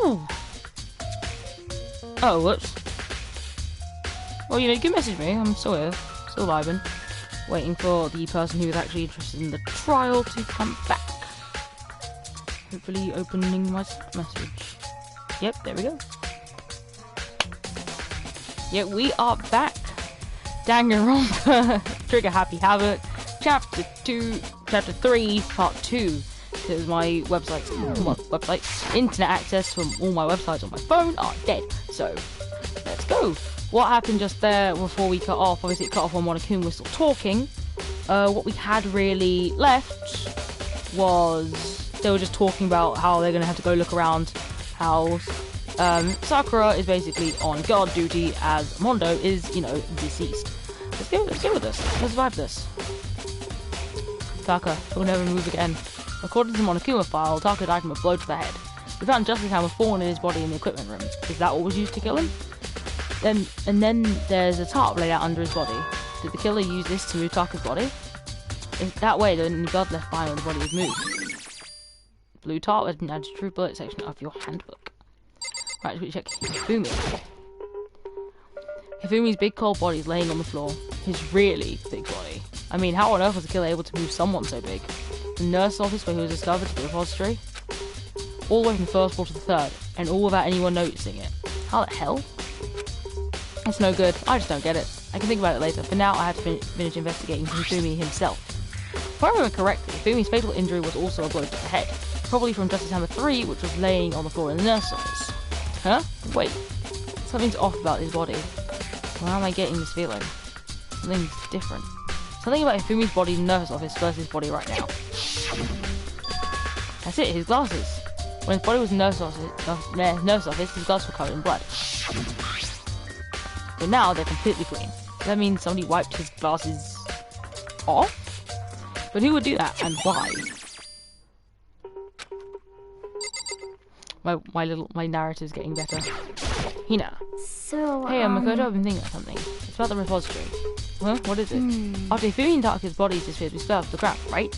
Oh! Oh, whoops. Well, you know, you can message me. I'm still here. Still vibing. Waiting for the person who is actually interested in the trial to come back. Hopefully opening my message. Yep, there we go. Yep, we are back. Danganronpa, Trigger Happy Havoc, Chapter 3, Part 2. Because my internet access from all my websites on my phone are dead. So, let's go. What happened just there before we cut off? Obviously, it cut off when Monokuma was still talking. What we had really left was they were just talking about how they're going to have to go look around how Sakura is basically on guard duty as Mondo is, you know, deceased. Let's go with this. Let's survive this. Taka will never move again. According to the Monokuma file, Taka died from a blow to the head. We found Justice Hammer fallen in his body in the equipment room. Is that what was used to kill him? Then there's a tarp laid out under his body. Did the killer use this to move Taka's body? If that way, there wouldn't be blood left behind when the body was moved. Blue tarp has been added to the true bullet section of your handbook. Right, we check Hifumi. Hifumi's big cold body is laying on the floor. His really big body. I mean, how on earth was the killer able to move someone so big? The nurse's office where he was discovered to the repository? All the way from the first floor to the third, and all without anyone noticing it. How the hell? It's no good. I just don't get it. I can think about it later. For now, I have to finish investigating Hifumi himself. If I remember correctly, Hifumi's fatal injury was also a blow to the head. Probably from Justice Hammer 3, which was laying on the floor in the nurse's office. Huh? Wait. Something's off about his body. Why am I getting this feeling? Something's different. Something about Hifumi's body in the nurse's office versus his body right now. That's it, his glasses. When his body was in the nurse's office, his glasses were covered in blood. But now they're completely clean. That means somebody wiped his glasses off? But who would do that, and why? My narrative's getting better. Hina. So, Hey, Makoto, I've been thinking of something. It's about the repository. Huh? What is it? After Hifumi and Taka's bodies disappeared, we fell off the ground, right?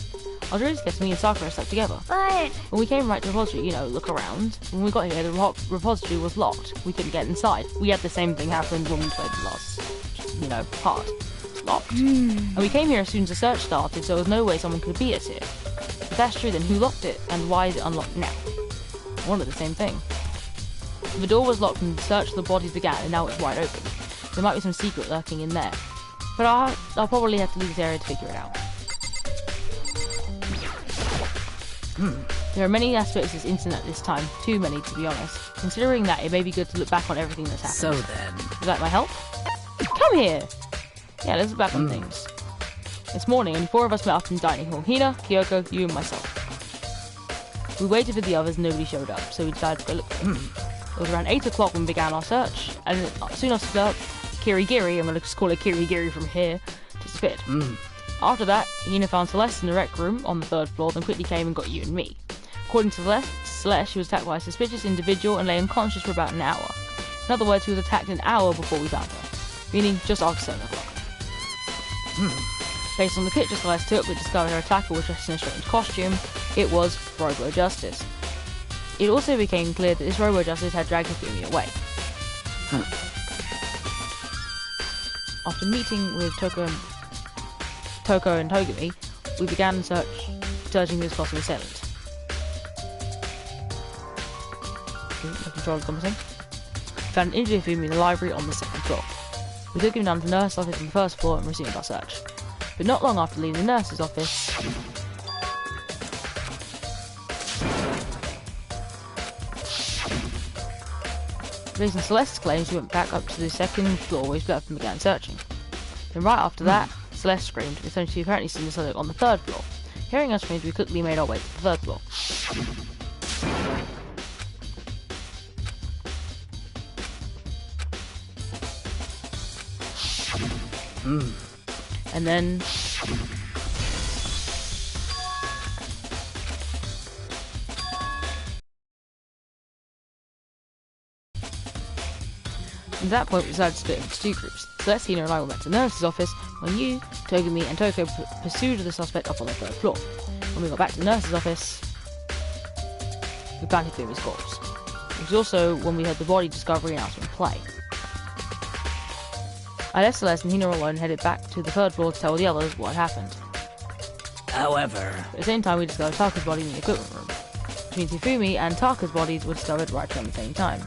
I was really scared me and Sakura stuck together. But When we came right to the repository, you know, look around. When we got here, the repository was locked. We couldn't get inside. We had the same thing happen when we played the last, you know, part. It's locked. And we came here as soon as the search started, so there was no way someone could beat us here. If that's true, then who locked it, and why is it unlocked now? I wonder the same thing. The door was locked when the search of the bodies began, and now it's wide open. There might be some secret lurking in there. But I'll probably have to leave this area to figure it out. There are many aspects of this incident at this time. Too many, to be honest. Considering that, it may be good to look back on everything that's happened. So then... Would you like my help? Come here! Yeah, let's look back on things. It's morning, and 4 of us met up in the dining hall. Hina, Kyoko, you, and myself. We waited for the others, and nobody showed up, so we decided to go look for them. It was around 8 o'clock when we began our search, and soon after Kirigiri, I'm going to just call it Kirigiri from here, disappeared. After that, Hina found Celeste in the rec room on the 3rd floor, then quickly came and got you and me. According to Celeste, she was attacked by a suspicious individual and lay unconscious for about an hour. In other words, she was attacked an hour before we found her, meaning just after 7 o'clock. Based on the picture Celeste took, we discovered her attacker was dressed in a strange costume. It was Robo Justice. It also became clear that this Robo Justice had dragged Hifumi away. After meeting with Toko and Togumi, we began searching this possible assailant. The controller commenting. We found an injured Hifumi in the library on the 2nd floor. We took him down to the nurse's office on the 1st floor and resumed our search. But not long after leaving the nurse's office, based on Celeste's claims, we went back up to the 2nd floor where we split up and began searching. Then right after that, Celeste screamed, with she apparently seen us on the 3rd floor. Hearing us scream, we quickly made our way to the 3rd floor. And then... At that point, we decided to split into 2 groups. Celeste, Hina, and I went back to the nurse's office, while you, Togumi, and Toko pursued the suspect up on the 3rd floor. When we got back to the nurse's office, we found Hifumi's corpse. It was also when we heard the body discovery announcement play. I left Celeste and Hina alone and headed back to the third floor to tell the others what had happened. However, At the same time, we discovered Taka's body in the equipment room, which means Hifumi and Taka's bodies were discovered right around the same time.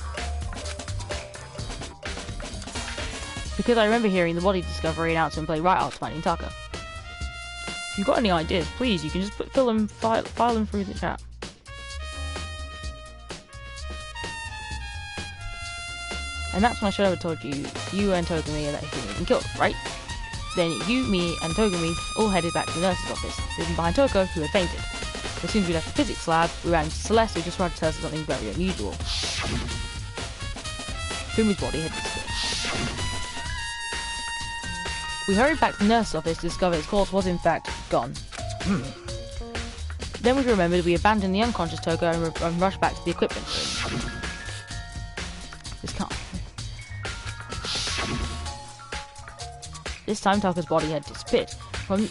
Because I remember hearing the body discovery announcement play right after finding Taka. If you've got any ideas, please, you can just file them through the chat. And that's when I should have told you, you and Togumi that Hifumi had been killed, right? Then you, me, and Togumi all headed back to the nurse's office, leaving behind Toko, who had fainted. As soon as we left the physics lab, we ran into Celeste, who just tried to tell us something very unusual. Hifumi's body had disappeared. We hurried back to the nurse's office to discover his corpse was in fact gone. Then we remembered we abandoned the unconscious Toko and rushed back to the equipment room. This can't. This time Taka's body had disappeared.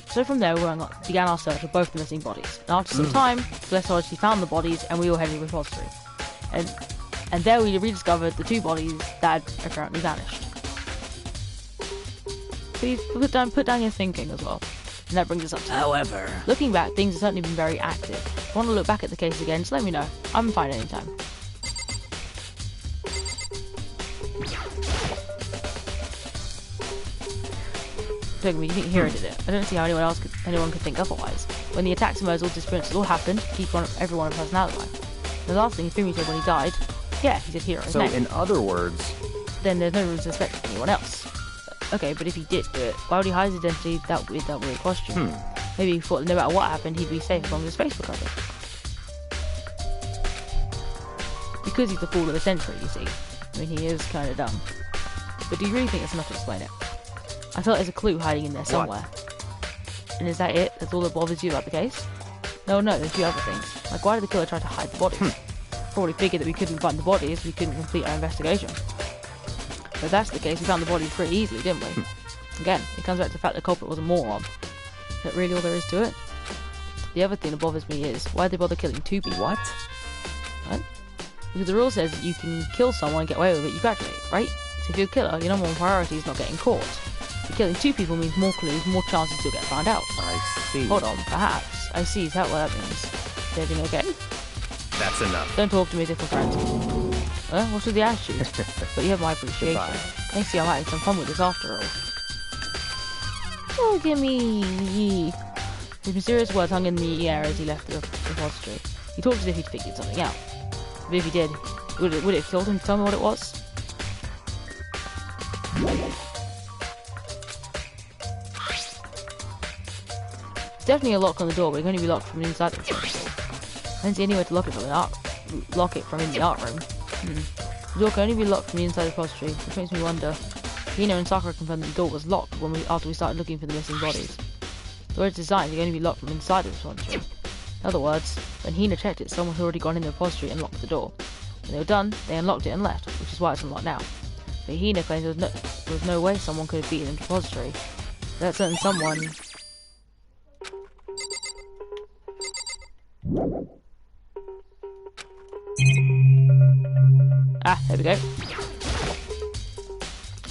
So from there we began our search for both the missing bodies. And after some time, Celeste obviously found the bodies and we all headed to the repository. And there we rediscovered the two bodies that had apparently vanished. Please put down your thinking as well. And that brings us up to however, looking back, things have certainly been very active. If you want to look back at the case again, just let me know. I'm fine anytime. Togumi, you think Hiro did it? I don't see how anyone could think otherwise. When the attacks emerged, all disappearances all happened to keep everyone a person alive. The last thing Hifumi said when he died, yeah, he said Hiro's name. So in other words, then there's no reason to suspect anyone else. Okay, but if he did do it, why would he hide his identity with that weird costume? Maybe he thought no matter what happened, he'd be safe as long as his face was covered. Because he's the fool of the century, you see. I mean, he is kind of dumb. But do you really think it's enough to explain it? I felt there's a clue hiding in there somewhere. And is that it? That's all that bothers you about the case? No, there's a few other things. Like, why did the killer try to hide the bodies? Probably figured that we couldn't find the bodies, we couldn't complete our investigation. But if that's the case, we found the bodies pretty easily, didn't we? Again, it comes back to the fact that the culprit was a moron. Is that really all there is to it? The other thing that bothers me is, why'd they bother killing two people? what? Because the rule says that you can kill someone and get away with it, you graduate, right? So if you're a killer, your number one priority is not getting caught. But killing two people means more clues, more chances you'll get found out. I see. Hold on, perhaps. I see, is that what that means? Is everything okay? That's enough. Don't talk to me as if we're friends. What's with the attitude? But you have my appreciation. Goodbye. Thanks to you, I'm having some fun with this after all. Oh, gimme! His mysterious words hung in the air as he left the repository. He talked as if he'd figured something out. But if he did, would it have killed him to tell me what it was? There's definitely a lock on the door, but it can only be locked from inside the repository. I don't see any way to lock it from in the art room. The door can only be locked from the inside the repository, which makes me wonder. Hina and Sakura confirmed that the door was locked after we started looking for the missing bodies. The way it's designed, it can only be locked from inside the repository. In other words, when Hina checked it, someone had already gone in the repository and locked the door. When they were done, they unlocked it and left, which is why it's unlocked now. But Hina claims there was no way someone could have beaten the repository. That certain someone... Ah, there we go.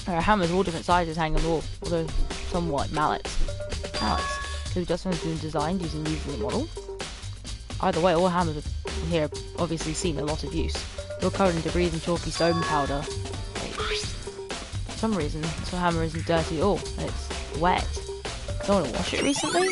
There are hammers of all different sizes hanging on the wall, although somewhat mallets. Could just have been designed using these in the model? Either way, all hammers here have obviously seen a lot of use. They're all covered in debris and chalky stone powder. For some reason, this hammer isn't dirty at all, and it's wet. Someone wash it recently?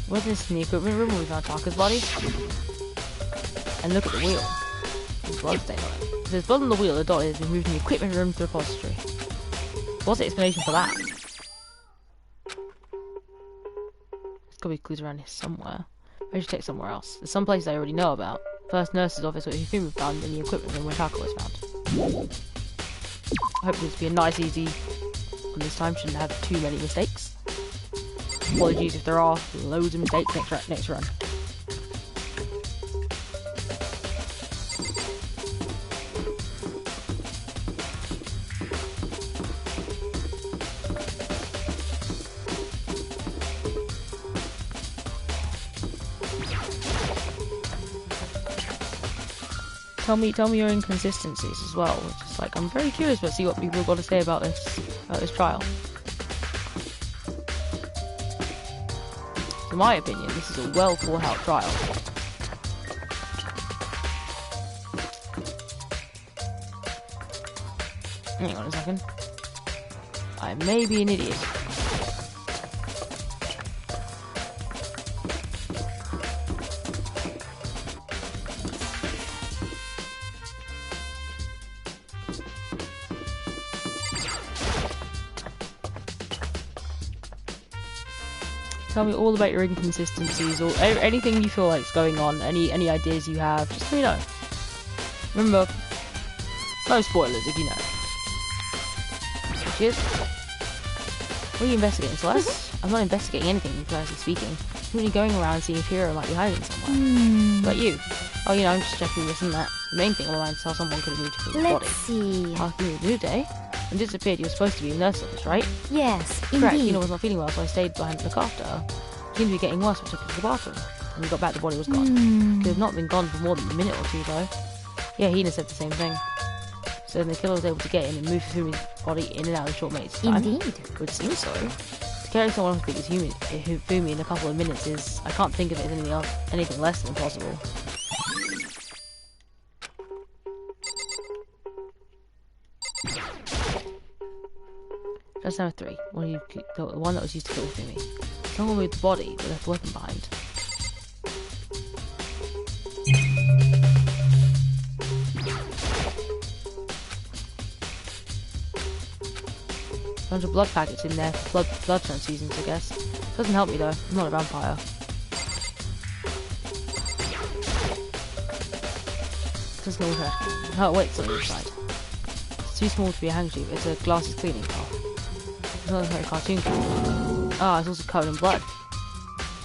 What's this in the equipment room where we found Taka's body? And look at the wheel. There's blood stain on it. If there's blood on the wheel, the dot has been moved from the equipment room to the repository. What's the explanation for that? There's gotta be clues around here somewhere. Maybe I should check somewhere else. There's some places I already know about. First nurse's office where Hifumi found in the equipment room where Taka was found. I hope this will be a nice, easy weapon this time shouldn't have too many mistakes. Apologies if there are loads of mistakes next run. Tell me your inconsistencies as well. Just like, I'm very curious to see what people have got to say about this trial. In my opinion, this is a well thought out trial. Hang on a second. I may be an idiot. Tell me all about your inconsistencies or anything you feel like is going on, any ideas you have, just let me know. Remember, no spoilers if you know. Cheers. What are you investigating, Celeste? I'm not investigating anything, personally speaking. I'm only going around seeing if Hero might be hiding somewhere. What about you? Oh, you know, I'm just checking this and that. The main thing on my mind is how someone could have moved to the body. Let's see. After you moved, eh? And disappeared, you were supposed to be in the nurse's office, right? Yes, Correct, indeed. Hina was not feeling well, so I stayed behind to look after her. She seemed to be getting worse, so I took her to the bathroom. When we got back, the body was gone. Could have not been gone for more than a minute or two, though. Yeah, Hina said the same thing. So then the killer was able to get in and move Fumi's body in and out in short minutes of time. Indeed. It would seem so. To carry someone as big as Fumi in a couple of minutes is, I can't think of it as anything less than impossible. That's number 3. The one that was used to kill Fumi. Someone moved the body, but left the weapon behind. Bunch of blood packets in there for blood transfusions, I guess. Doesn't help me though. I'm not a vampire. Just no trash. Oh wait, it's on the other side. It's too small to be a handkerchief. It's a glasses cleaning cloth. It's not like a cartoon cloth. Ah, it's also covered in blood.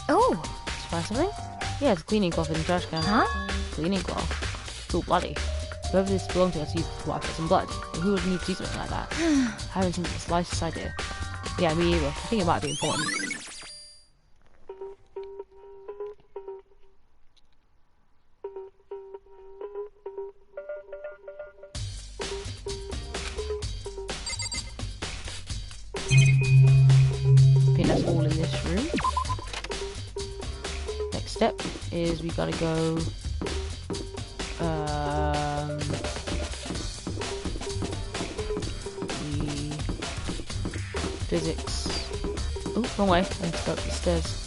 Oh. Try something? Yeah, it's a cleaning cloth in the trash can. Huh? Cleaning cloth. It's all bloody. Whoever this belonged to has used to wipe out some blood. But who would need to do something like that? I haven't seen the slightest idea. Yeah, me either. I think it might be important. I think that's all in this room. Next step is we gotta go. Physics. Oh, wrong way. I need to go up the stairs.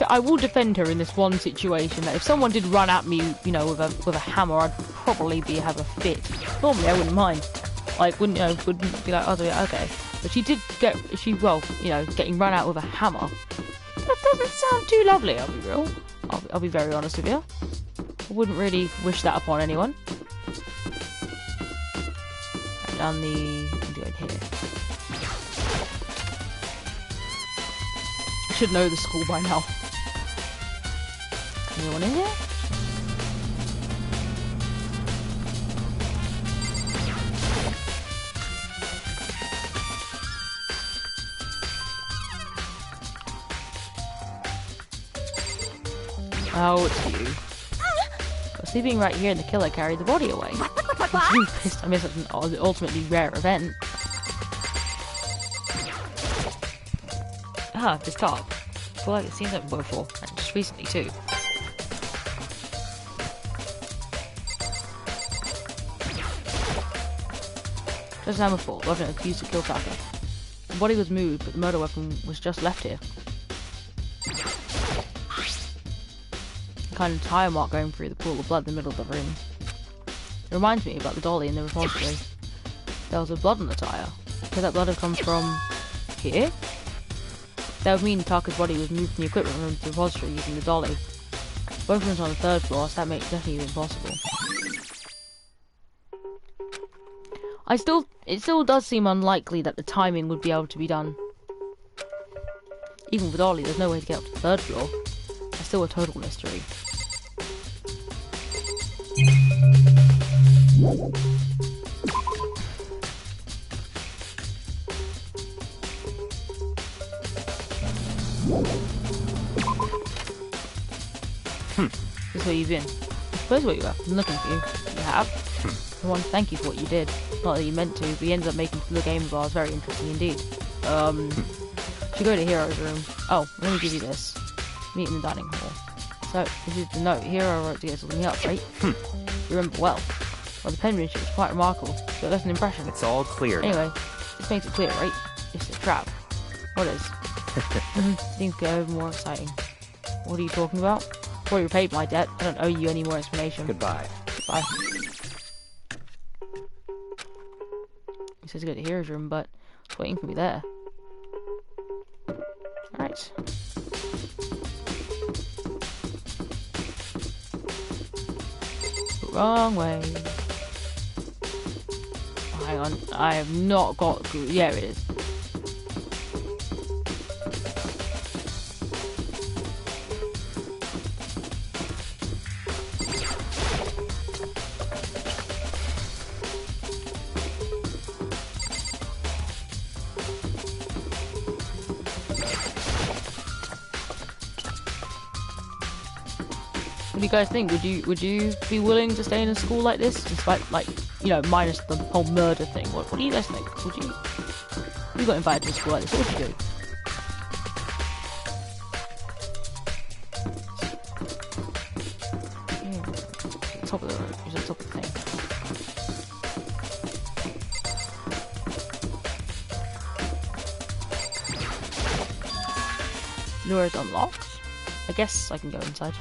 I will defend her in this one situation. That if someone did run at me, you know, with a hammer, I'd probably have a fit. Normally, I wouldn't mind. Like, wouldn't be like, oh, okay. But she did getting run out with a hammer. That doesn't sound too lovely. I'll be real. I'll be very honest with you. I wouldn't really wish that upon anyone. Right, down the. I'm going here. Should know the school by now. Anyone in here? Oh, it's you. I was sleeping right here and the killer carried the body away. I'm really pissed. I missed an ultimately rare event. Ah, this top. I feel like it's seen something before, and just recently too. Just number 4, Lieutenant accused to kill Tucker. The body was moved, but the murder weapon was just left here. Kind of tire mark going through the pool of blood in the middle of the room. It reminds me about the dolly in the repository. There was a blood on the tire. Could that blood have come from here? That would mean Taka's body was moved from the equipment room to the repository using the dolly. Both rooms on the 3rd floor, so that makes it definitely impossible. It still does seem unlikely that the timing would be able to be done. Even with Ollie, there's no way to get up to the 3rd floor. That's still a total mystery. This is where you've been. I suppose where you have. I'm looking for you. You have? I want to thank you for what you did. Not that you meant to, but you ended up making the game of ours very interesting indeed. Should go to Hero's room. Oh, let me give you this. Meet in the dining hall. So, this is the note Hero wrote to get something up, right? You remember well. Well, the penmanship was quite remarkable, so it left an impression. It's all clear now. Anyway, this makes it clear, right? It's a trap. What is? Things get even more exciting. What are you talking about? I've already repaid my debt. I don't owe you any more explanation. Goodbye. Goodbye. He says to go to Hero's room, but it's waiting for me there. Alright. Wrong way. Oh, hang on. I have not got... Yeah, it is. What do you guys think? Would you be willing to stay in a school like this, despite, like, you know, minus the whole murder thing? What do you guys think? Would you? You got invited to a school like this. What would you do? Yeah. Top of the road. It's the top of the thing. Door is unlocked. I guess I can go inside.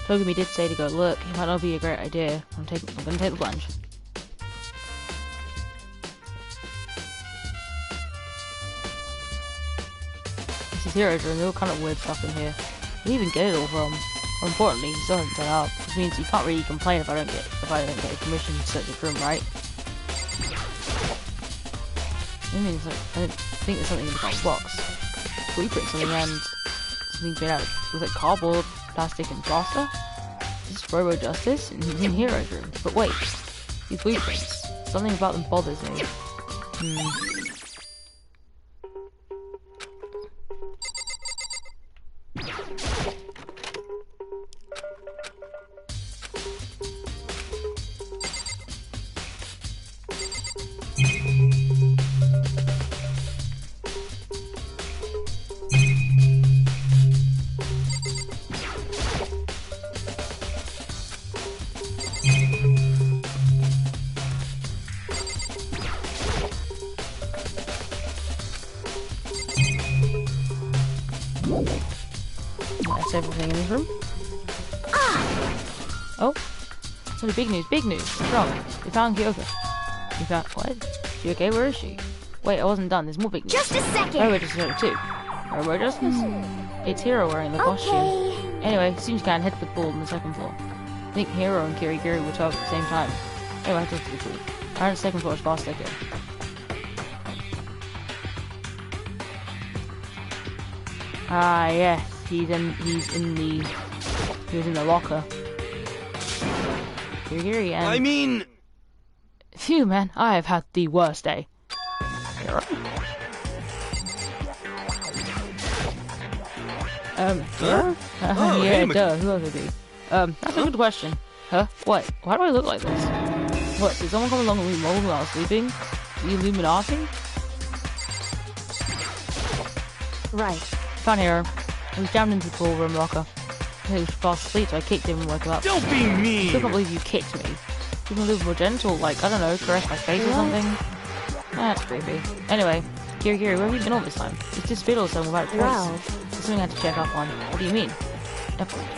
Togumi did say to go look. It might not be a great idea. I'm gonna take the plunge. This is Hero's room. There's all kind of weird stuff in here. Where do you even get it all from? More importantly, he still hasn't turned up. Which means you can't really complain if I don't get permission to search the room, right? I think there's something in the top box. Blueprint something and something made out of looks like cardboard, plastic and plaster. This is Robo Justice and he's in Hero's room. But wait, these blueprints. Something about them bothers me. That's everything in this room. Oh, so the big news, What's wrong? We found Kyoko. You found what? She okay? Where is she? Wait, I wasn't done. There's more big news. Just a second. Robo Justice too. Robo Justice? It's Hero wearing the costume. Anyway, seems you can head to the pool on the 2nd floor. I think Hero and Kirigiri were talking at the same time. Anyway, I took to the pool. Around the 2nd floor as fast as I could. Ah, yes. He was in the locker. Kirigiri and... I mean... Phew, man. I have had the worst day. Hero? Oh, yeah, hey, duh. Who else would be? That's a good question. Huh? What? Why do I look like this? What? Did someone come along with me while I was sleeping? The Illuminati? Right. Found Hero. He was jammed into the pool room locker. He was fast asleep, so I kicked him and woke him up. Don't be mean! I still can't believe you kicked me. You can a little more gentle, like, I don't know, caress my face or something. That's creepy. Anyway, Kirigiri, where have you been all this time? It's just fiddle so about twice. Wow. The something I had to check up on. What do you mean? Never mind.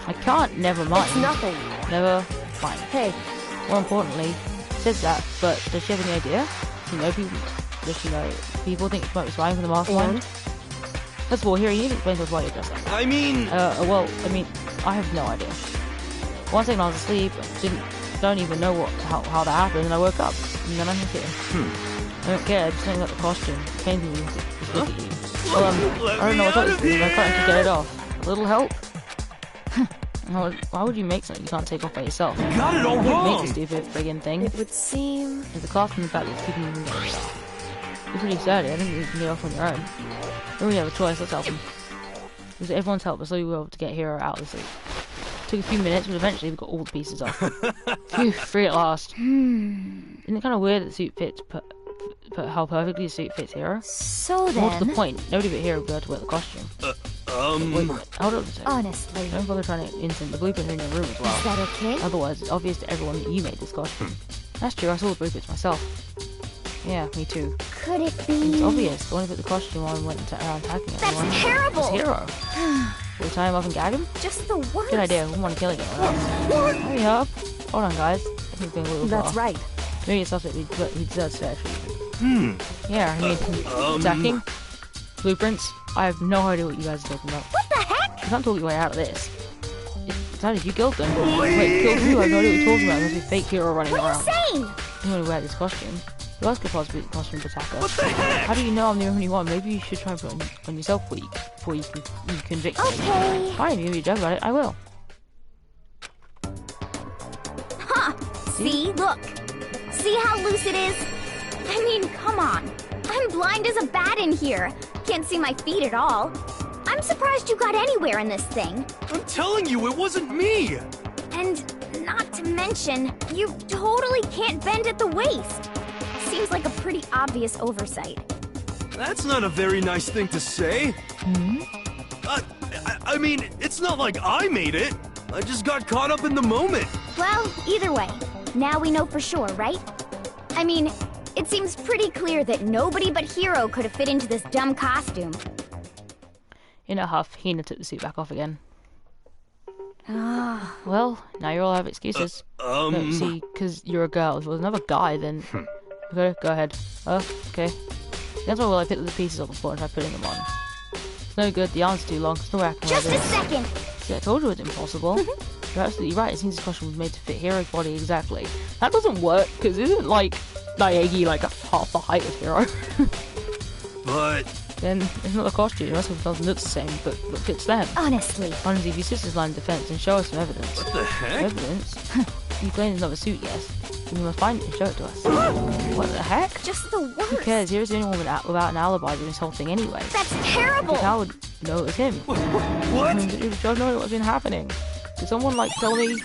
I can't, never mind. It's nothing. Never mind. Hey, More importantly, says that, but does she have any idea? Does she know people? Does she know people think she might be spying from the mastermind? and? First of all, here, you need to explain to us why you're dressed like that. I mean... Well, I mean, I have no idea. One second I was asleep, don't even know how that happened, and I woke up, and then I'm here. I don't care, just think about the costume. It pains me to look at you. Well, I don't know what's up with you, I can't actually get it off. A little help? Why would you make something you can't take off by yourself? You got it all Make wrong! a stupid friggin' thing. It would seem... There's a clock in the back that's keeping you from getting it off. You're pretty sturdy, I don't think you can get off on your own. We don't really have a choice, let's help him. With everyone's help, so we were able to get Hero out of the suit. Took a few minutes, but eventually we got all the pieces off. Phew, free at last. Isn't it kind of weird that the suit fits, how perfectly the suit fits Hero? So then... More to the point, nobody but Hero would be able to wear the costume. Wait, hold on a second. Honestly. Don't bother trying to instant the blueprints are in your room as well. Is that okay? Otherwise, it's obvious to everyone that you made this costume. That's true, I saw the blueprints myself. Yeah, me too. Could it be... It's obvious. The one who put the costume on went around attacking everyone. That's terrible! It's Hero. Will we tie him up and gag him? Just the worst. Good idea. We wouldn't want to kill anyone else. Hurry up. Hold on, guys. I think we're going a little That's far. right. Maybe it's something he deserves fair treatment. Yeah, I mean, attacking, blueprints. I have no idea what you guys are talking about. What the heck? You can't talk your way out of this. It's not if you killed them. Wait, killed who? I have no idea what you're talking about. There must be a fake Hero running What are around. you saying? Anyone who wear this costume. Who else could possibly be the costume attacker? What the heck? How do you know I'm the only one? Maybe you should try and put it on yourself before you convict me. Okay. Fine, if you joke about it, I will. Huh. See? Look. See how loose it is? I mean, come on. I'm blind as a bat in here. Can't see my feet at all. I'm surprised you got anywhere in this thing. I'm telling you, it wasn't me! And not to mention, you totally can't bend at the waist. Seems like a pretty obvious oversight. That's not a very nice thing to say. I mean, it's not like I made it. I just got caught up in the moment. Well, either way, now we know for sure, right? I mean, it seems pretty clear that nobody but Hero could have fit into this dumb costume. In a huff, Hina took the suit back off again. Ah. Well, now you all have excuses. No, see, because you're a girl. If it was another guy, then... Okay, go ahead. Okay. That's why I picked the pieces off the floor and tried putting them on. It's no good, the arms are too long, there's no way I can wear Just a this. second! See, I told you it's impossible. You're absolutely right, it seems this costume was made to fit Hero's body exactly. That doesn't work, because isn't, like, Naegi like half the height of Hero? But... Then it's not the costume, the rest of the person looks the same, but fits them. Honestly. Honestly, if your sister's line of defense, and show us some evidence. What the heck? Evidence? You claim it's not a suit, yes. Then you must find it and show it to us. What the heck? Just the worst. Who cares? Here's the only one without an alibi doing this whole thing anyway. That's terrible! Because I would know it was him. What? You don't know what's been happening. Did someone, like, tell me?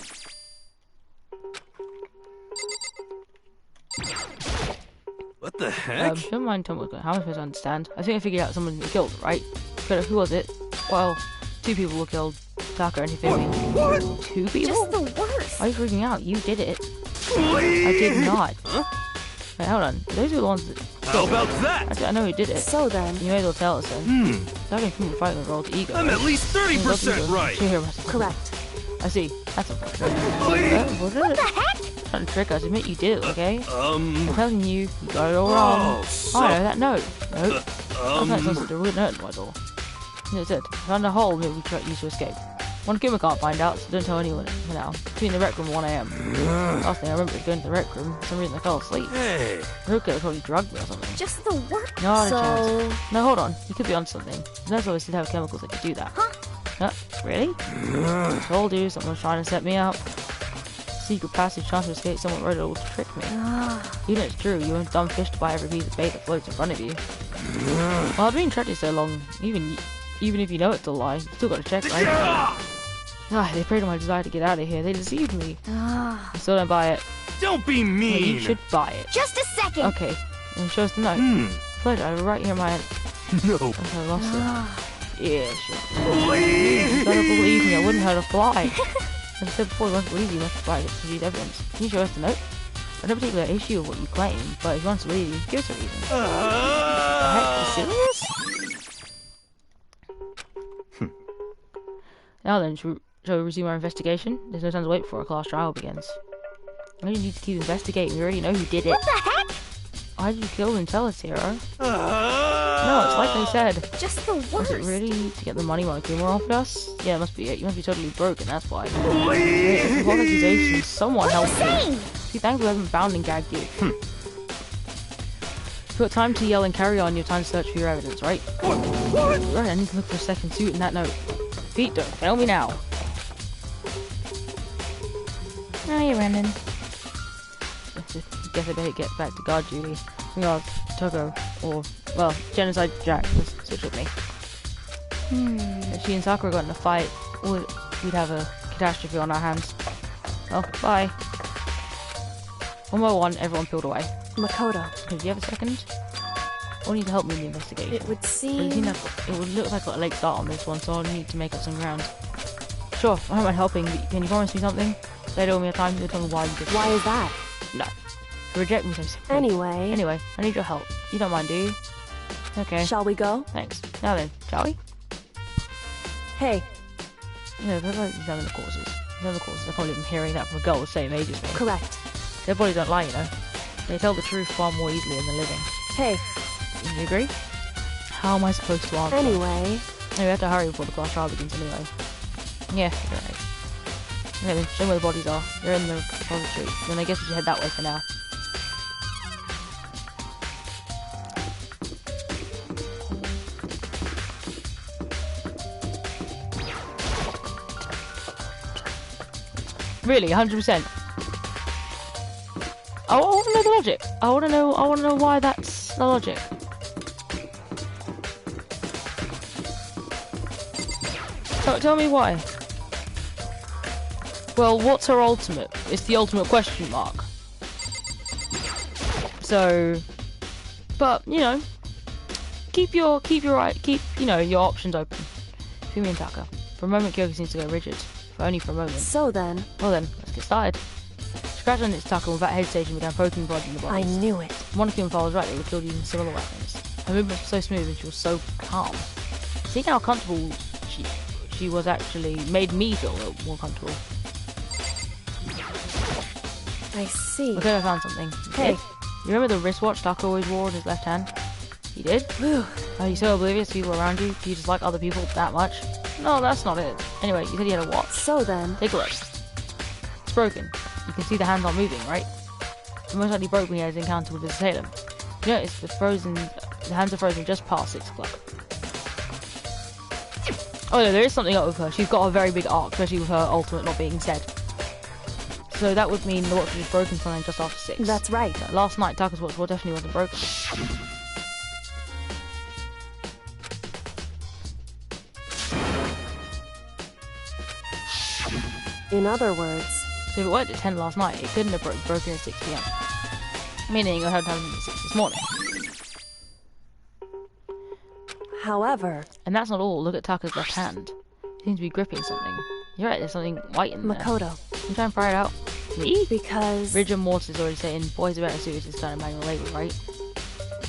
What the heck? Don't mind telling me how am I supposed to understand? I think I figured out someone was killed, right? But who was it? Well, 2 people were killed. Taka and Hifumi. What? 2 people? Just the worst. Why are you freaking out? You did it. I did not. Wait, hold on. Those are the ones that... How about that? Actually, I know who did it. So then... You may as well tell us then. Taka and Hifumi were fighting with Roll's ego. I'm at least 30% right. Correct. I see. That's unfortunate. What the heck? Trying to trick us. Admit you did it, okay? I'm Oh, telling you, you got it all wrong. so... Oh, no, that note. Nope. That's not supposed to ruin note in my door. And it said, found a hole that we tried to escape. One Kuma can't find out, so don't tell anyone for now. Between the rec room and 1 AM. Last thing I remember is going to the rec room. For some reason I fell asleep. Hey. Ruka probably drugged me or something. Just the worst. Not a So... chance. No, hold on. You could be onto something. Nurse always did have chemicals that could do that. Huh? Really? I told you, someone's trying to set me up. Secret passage trying to escape, someone wrote it all to trick me. Even if it's true, you weren't dumb fish to buy every piece of bait that floats in front of you. Well, I've been tracked so long, even if you know it's a lie, you still gotta check, right? They preyed on my desire to get out of here. They deceived me. I still don't buy it. Don't be Well, mean. you should buy it. Just a second. Okay, and show us the note. Pleasure, I have it right here in my hand. No. I lost it. Yeah, sure. You better believe me, I wouldn't hurt a fly. As I said before, you want to believe you must provide it to read evidence. Can you show us the note? I have no particular issue with what you claim, but if you want to believe you, give us a reason. What the heck? You serious? Now then, shall we resume our investigation? There's no time to wait before our class trial begins. I need to keep investigating. We already know who did it. What the heck? Why did you kill him? Tell us, hero. No, it's like they said. Just the worst. Was it really to get the money Monokuma offered us? Yeah, it must be it. You must be totally broken, that's why. Please. What accusations? Someone help me. Saying? See, thankfully I haven't bound and gagged you. If you've got time to yell and carry on, you have time to search for your evidence, right? What? Right, I need to look for a second suit in that note. Pete, don't fail me now. Oh, you're running. Guess I better get back to guard duty. Guard Toko, or, well, Genocide Jack was switch with me. If she and Sakura got in a fight, we'd have a catastrophe on our hands. Well, bye. One by one, everyone peeled away. Makoto. Do you have a second? Or need to help me in the investigation? It would It seem... would look like I got a late start on this one, so I'll need to make up some ground. Sure, I don't mind helping, but can you promise me something? Say it me a time, you'll tell me why you did it. Why is that? No. To reject me so simply. Anyway, I need your help. You don't mind, do you? Okay. shall we go? Thanks. Now then, shall we? Hey, Yeah, they're like examine the courses. I can't believe I'm hearing that from a girl the same age as me. correct. Their bodies don't lie, you know. They tell the truth far more easily than the living. Hey, You agree? How am I supposed to answer? anyway, No, we have to hurry before the class trial begins anyway. Yeah, you're right. Okay then, show me where the bodies are. They're in the repository. Then I guess we should head that way for now. Really, 100%. I want to know the logic. I want to know why that's the logic. Tell me why. Well, what's her ultimate? It's the ultimate question mark. So, but you know, keep your options open. Fumi and Taka. For a moment, Kyoka seems to go rigid. But only for a moment. so then, Well then, let's get started. She scratched on its Taka without hesitation began poking the body in the I bodies. knew it. Monokuma was right, they were killed using similar weapons. Her movements were so smooth and she was so calm. Seeing how comfortable she was actually made me feel more comfortable. I see. Okay, I found something. Hey. You remember the wristwatch Taka always wore in his left hand? He did? Whew. Are you so oblivious to people around you? Do you dislike other people that much? No, that's not it. Anyway, you said you had a watch. So then, Take a look. It's broken. You can see the hands aren't moving, right? It most likely broke when he had his encounter with his assailant. You notice the hands are frozen just past 6 o'clock. Oh no, there is something up with her. She's got a very big arc, especially with her ultimate not being said. So that would mean the watch was broken sometime just after 6. that's right. Last night, Taka's watch definitely wasn't broken. In other words, So if it worked at 10 last night, it couldn't have broken at 6 PM. Meaning it had time at 6 this morning. however, And that's not all. Look at Taka's left hand. He seems to be gripping something. You're right, there's something white in there. Makoto, You try and pry it out. Me? because... Rigor Mortis already saying boys are better suited to this kind of manual labor, right?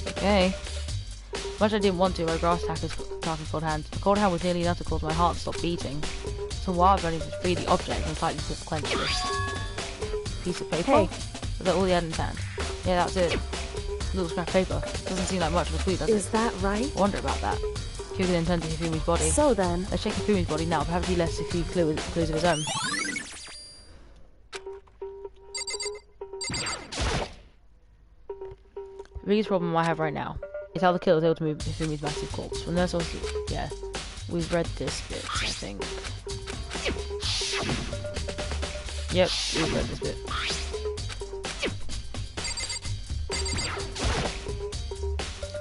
Okay. Much I didn't want to, I grasped Taka's cold hand. The cold hand was nearly enough to cause my heart to stop beating. So while I've running to free the object and slightly slip the clenched wrist. Piece of paper? Hey. Was that all he had in his hand? Yeah, that's it. Little scrap of paper. Doesn't seem like much of a clue, does Is it? that right? I wonder about that. Kyoga then turned to Hifumi's body. So then, Let's check Hifumi's body now. Perhaps he left a few clues of his own. The biggest problem I have right now is how the killer was able to move Hifumi's massive corpse. When there's also, yeah, we've read this bit, I think. Yep, we've read this bit.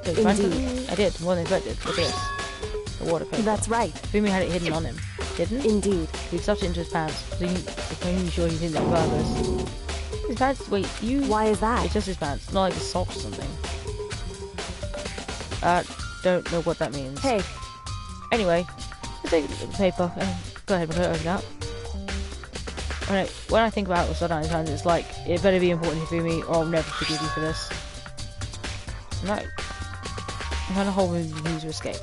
Did you find Indeed. something? I did, more than expected. Look at this. The water paper. that's right. Hifumi had it hidden on him. Didn't? Indeed. He stuffed it into his pants. So he's sure he didn't on purpose. His pants? Wait, you... Why is that? It's just his pants, not like his socks or something. Don't know what that means. Hey, Anyway, let's take the paper and go ahead and open it up. When I think about it with Sodon in his hands, it's like, it better be important Hifumi or I'll never forgive you for this. No. I'm trying to hold him to escape.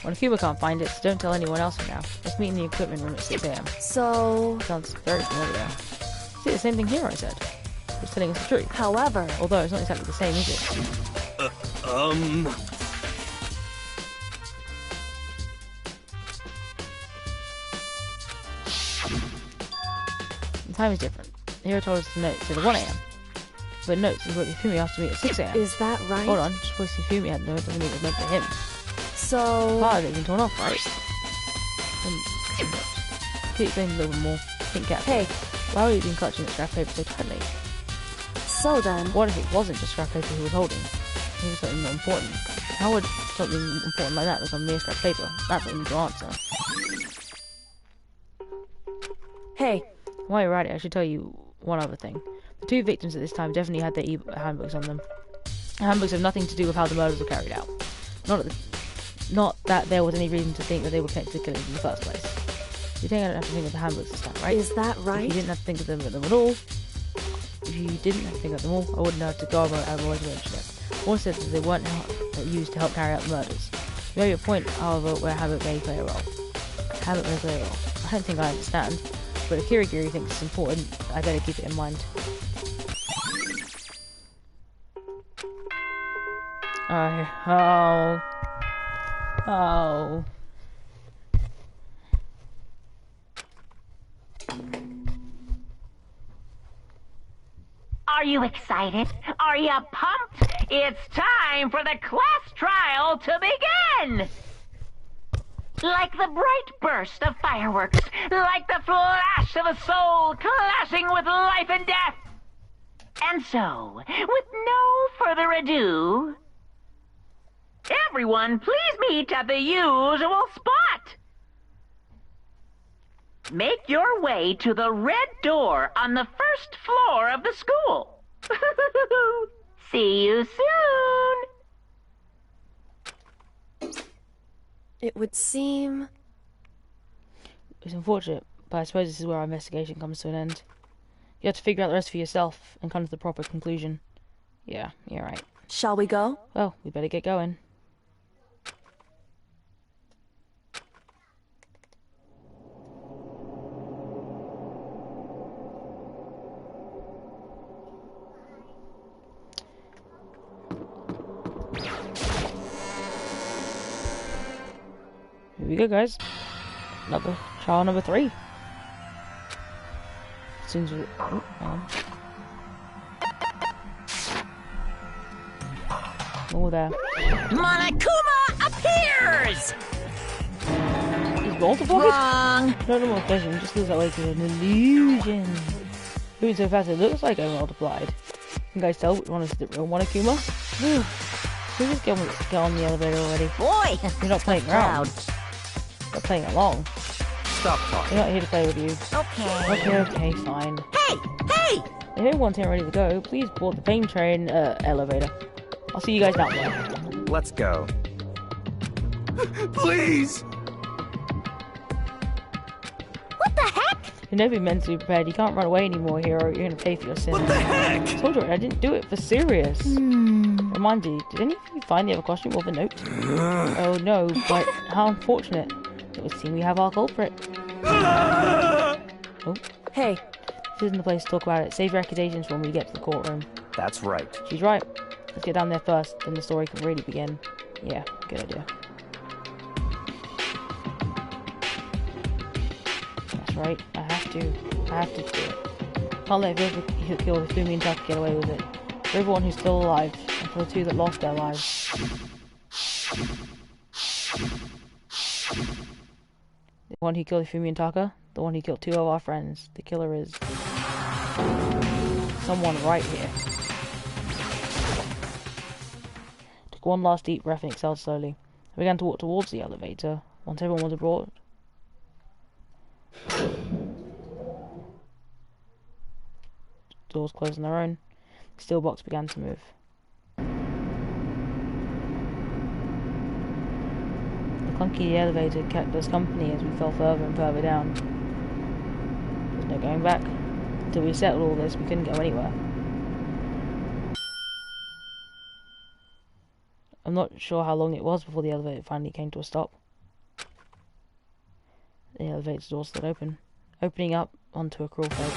When Akuma can't find it, so don't tell anyone else for now. Let's meet in the equipment room at 6 AM. So, Sounds very familiar. See, the same thing here, I said. It's telling us the truth. however, Although it's not exactly the same, is it? The time is different. The hero told us the note said 1 AM. But notes he wrote Hifumi asked to meet at 6 AM. is that right? Hold on, just because Hifumi had the note doesn't mean it was meant for him. So, Part of it has been torn off, right? Could you explain a little bit more? Think carefully. hey, Why would he have been clutching at scrap paper so tightly? so then, What if it wasn't just scrap paper he was holding? Maybe something more important. How would something important like that become mere scrap paper? That's what we need to answer. hey, While you're at it, I should tell you one other thing. The two victims at this time definitely had their handbooks on them. The handbooks have nothing to do with how the murders were carried out. Not that there was any reason to think that they were connected to killings in the first place. You think I don't have to think of the handbooks this time, right? is that If right? you didn't have to think of them at all, I wouldn't have to go over out of my way to mention it. One said that they weren't used to help carry out the murders. You have your point, however, where Havoc may play a role. I don't think I understand, but if Kirigiri thinks it's important, I better keep it in mind. Oh. Are you excited? Are you pumped? It's time for the class trial to begin! Like the bright burst of fireworks, like the flash of a soul clashing with life and death. And so, with no further ado, everyone please meet at the usual spot. Make your way to the red door on the first floor of the school. See you soon. It would seem... It's unfortunate, but I suppose this is where our investigation comes to an end. You have to figure out the rest for yourself and come to the proper conclusion. Yeah, you're right. Shall we go? Well, we better get going. Here we go, guys. Trial number 3. As soon as we... Oh, hang on. Oh, there. Monokuma appears! He's multiplied? Wrong! No more question, it just looks that way because an illusion. Moving so fast it looks like I'm multiplied. Can you guys tell which one is the real Monokuma? Can we just get on the elevator already? Boy! You're not playing around. You're playing along. Stop talking. We're not here to play with you. Okay. Okay, fine. Hey! Hey! If everyone's here ready to go, please board the fame train elevator. I'll see you guys down there. Let's go. Please! What the heck? You've never been mentally prepared. You can't run away anymore here or you're going to pay for your sins. What the heck? I told you, I didn't do it for serious. Remind you, did any of you find the other costume or the note? Oh no, but how unfortunate. It would seem we have our culprit. Oh, Hey, this isn't the place to talk about it. Save your accusations for when we get to the courtroom. That's right. She's right. Let's get down there first, then the story can really begin. Yeah, good idea. That's right, I have to do it. Can't let who killed Hifumi and Taka get away with it. For everyone who's still alive, and for the two that lost their lives. The one who killed Hifumi and Taka, the one who killed 2 of our friends. The killer is... someone right here. Took one last deep breath and exhaled slowly. I began to walk towards the elevator. Once everyone was aboard... Doors closed on their own. The steel box began to move. The clunky elevator kept us company as we fell further and further down. There's no going back. Until we settled all this, we couldn't go anywhere. I'm not sure how long it was before the elevator finally came to a stop. The elevator door's still open. Opening up onto a crawl bed.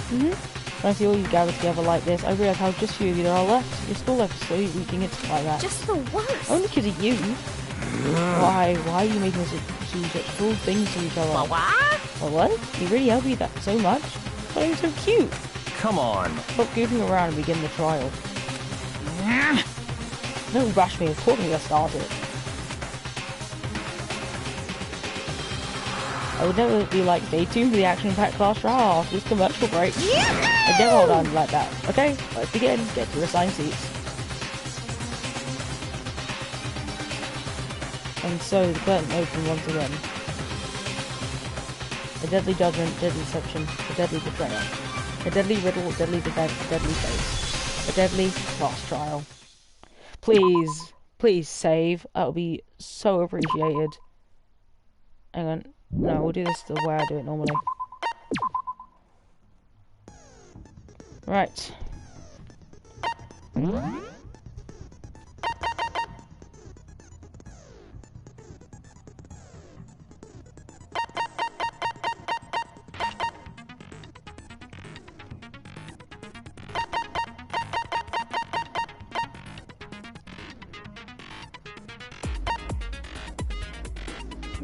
When I see all you gathered together like this, I realise how just few of you there are left. You're still left slowly reaching into like that. Just the worst. Only because of you. Why are you making us do such cruel things to each other? What? Well, what? He really helped you that so much? But he was so cute. Come on. Stop goofing around and begin the trial. Don't rush me, of course we got started. I would never be like, stay tuned for the action-packed class trial after this commercial break. I'd never hold on like that. Okay, let's begin. Get to your assigned seats. And so the curtain opened once again. A deadly judgment, deadly deception, a deadly betrayal. A deadly riddle, a deadly defense, a deadly face. A deadly class trial. Please, please save. That would be so appreciated. Hang on. No, we'll do this the way I do it normally. Right.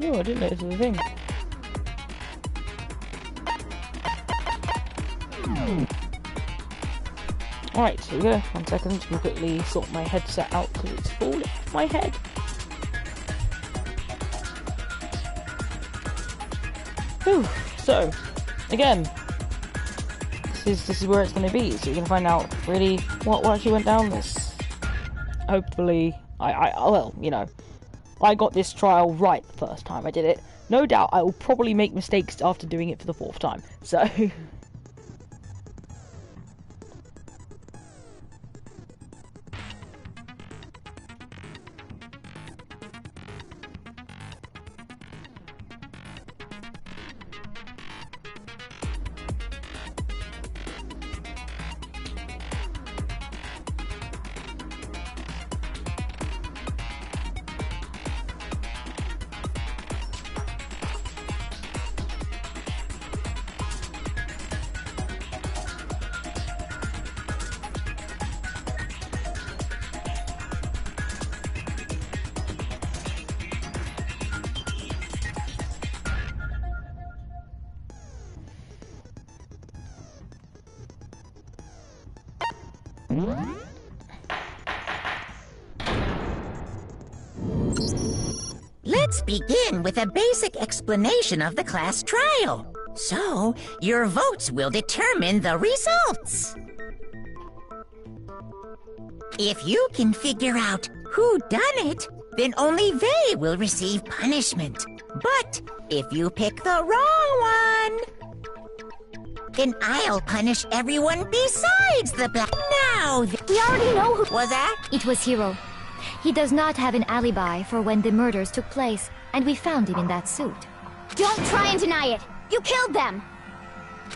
Oh, I didn't notice the thing. Alright, so yeah, 1 second to quickly sort my headset out because it's falling off my head. Whew. So, again, this is where it's going to be, so you're going to find out really what actually went down this. Hopefully, well, you know, I got this trial right the first time I did it. No doubt I will probably make mistakes after doing it for the 4th time, so... Let's begin with a basic explanation of the class trial. So, your votes will determine the results. If you can figure out who done it, then only they will receive punishment. But if you pick the wrong one, then I'll punish everyone besides the black. Now, We already know who was that? it was. Hiro. He does not have an alibi for when the murders took place, and we found him in that suit. Don't try and deny it. You killed them.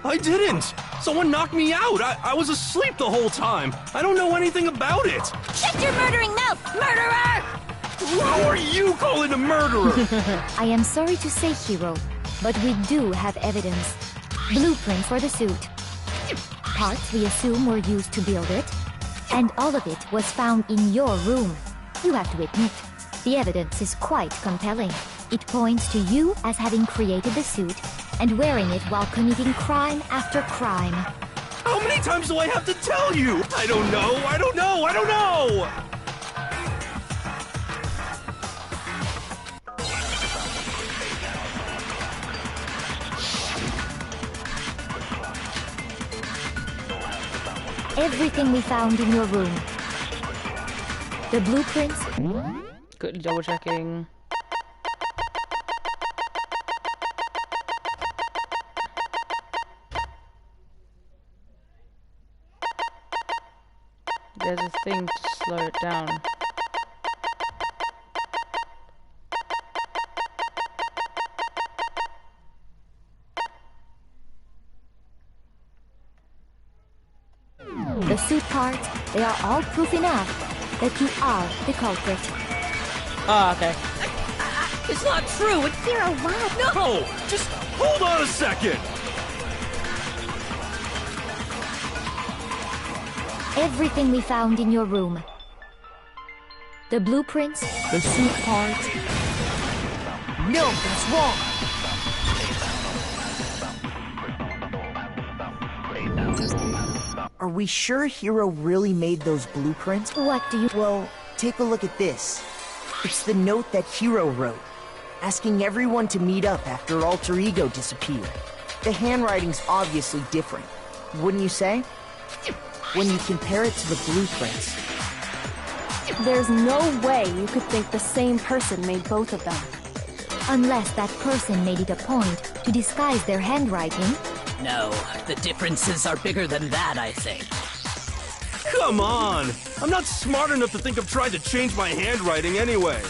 I didn't. Someone knocked me out. I was asleep the whole time. I don't know anything about it. Shut your murdering mouth, murderer! Who are you calling a murderer? I am sorry to say, Hiro, but we do have evidence. Blueprint for the suit. Parts we assume were used to build it, and all of it was found in your room. You have to admit, the evidence is quite compelling. It points to you as having created the suit and wearing it while committing crime after crime. How many times do I have to tell you? I don't know. I don't know. I don't know. Everything we found in your room. The blueprints, Quickly double checking. There's a thing to slow it down. the suit parts, they are all proof enough that you are the culprit. Ah, okay. It's not true. It's Hero, what? No! Just hold on a second! Everything we found in your room. The blueprints, the suit parts. No, that's wrong. Are we sure Hero really made those blueprints? What do you... Well, take a look at this. It's the note that Hero wrote, asking everyone to meet up after Alter Ego disappeared. The handwriting's obviously different, wouldn't you say? When you compare it to the blueprints. There's no way you could think the same person made both of them. Unless that person made it a point to disguise their handwriting. No, the differences are bigger than that, I think. Come on! I'm not smart enough to think of trying to change my handwriting anyway.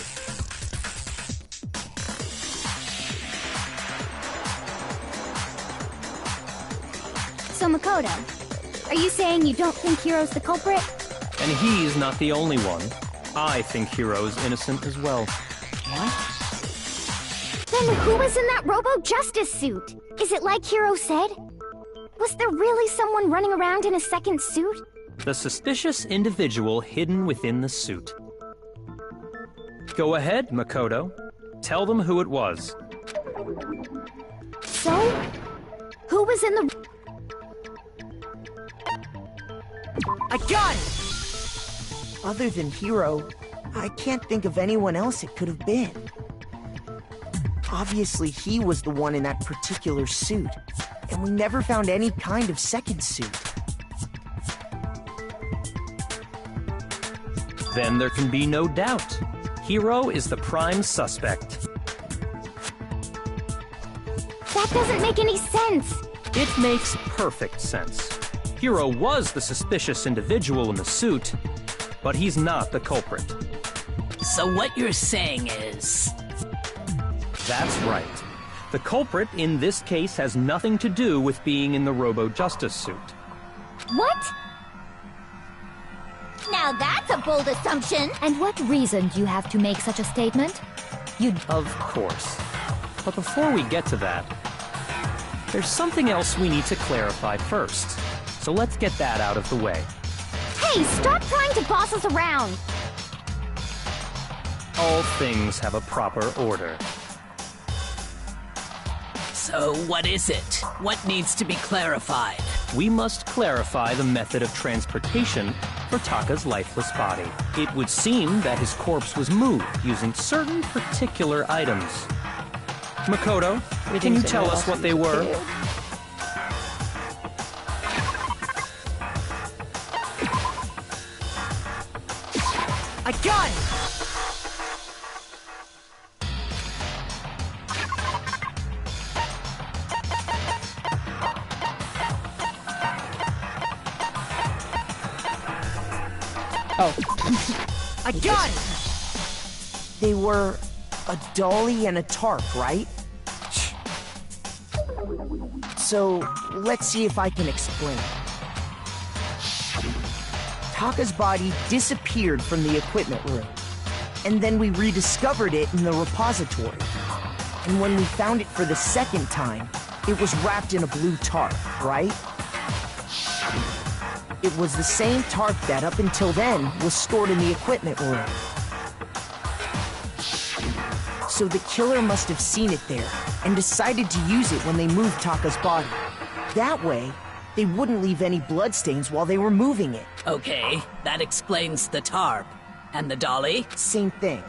So Makoto, are you saying you don't think Hiro's the culprit? And he's not the only one. I think Hiro's innocent as well. Then who was in that Robo-Justice suit? Is it like Hiro said? Was there really someone running around in a second suit? The suspicious individual hidden within the suit. Go ahead, Makoto. Tell them who it was. So? Who was in the... I got it! Other than Hero, I can't think of anyone else it could have been. Obviously, he was the one in that particular suit, and we never found any kind of second suit. Then there can be no doubt. Hiro is the prime suspect. That doesn't make any sense! It makes perfect sense. Hiro was the suspicious individual in the suit, but he's not the culprit. So what you're saying is... That's right. The culprit in this case has nothing to do with being in the Robo-Justice suit. What? Now that's a bold assumption. And what reason do you have to make such a statement? Of course. But before we get to that, there's something else we need to clarify first. So let's get that out of the way. Hey, stop trying to boss us around! All things have a proper order. So what is it? What needs to be clarified? We must clarify the method of transportation for Taka's lifeless body. It would seem that his corpse was moved using certain particular items. Makoto, can you tell us what they were? I got it! Oh. I got it! They were a dolly and a tarp, right? So, let's see if I can explain. Taka's body disappeared from the equipment room, and then we rediscovered it in the repository. And when we found it for the second time, it was wrapped in a blue tarp, right? It was the same tarp that, up until then, was stored in the equipment room. So the killer must have seen it there, and decided to use it when they moved Taka's body. That way, they wouldn't leave any bloodstains while they were moving it. Okay, that explains the tarp. And the dolly? Same thing.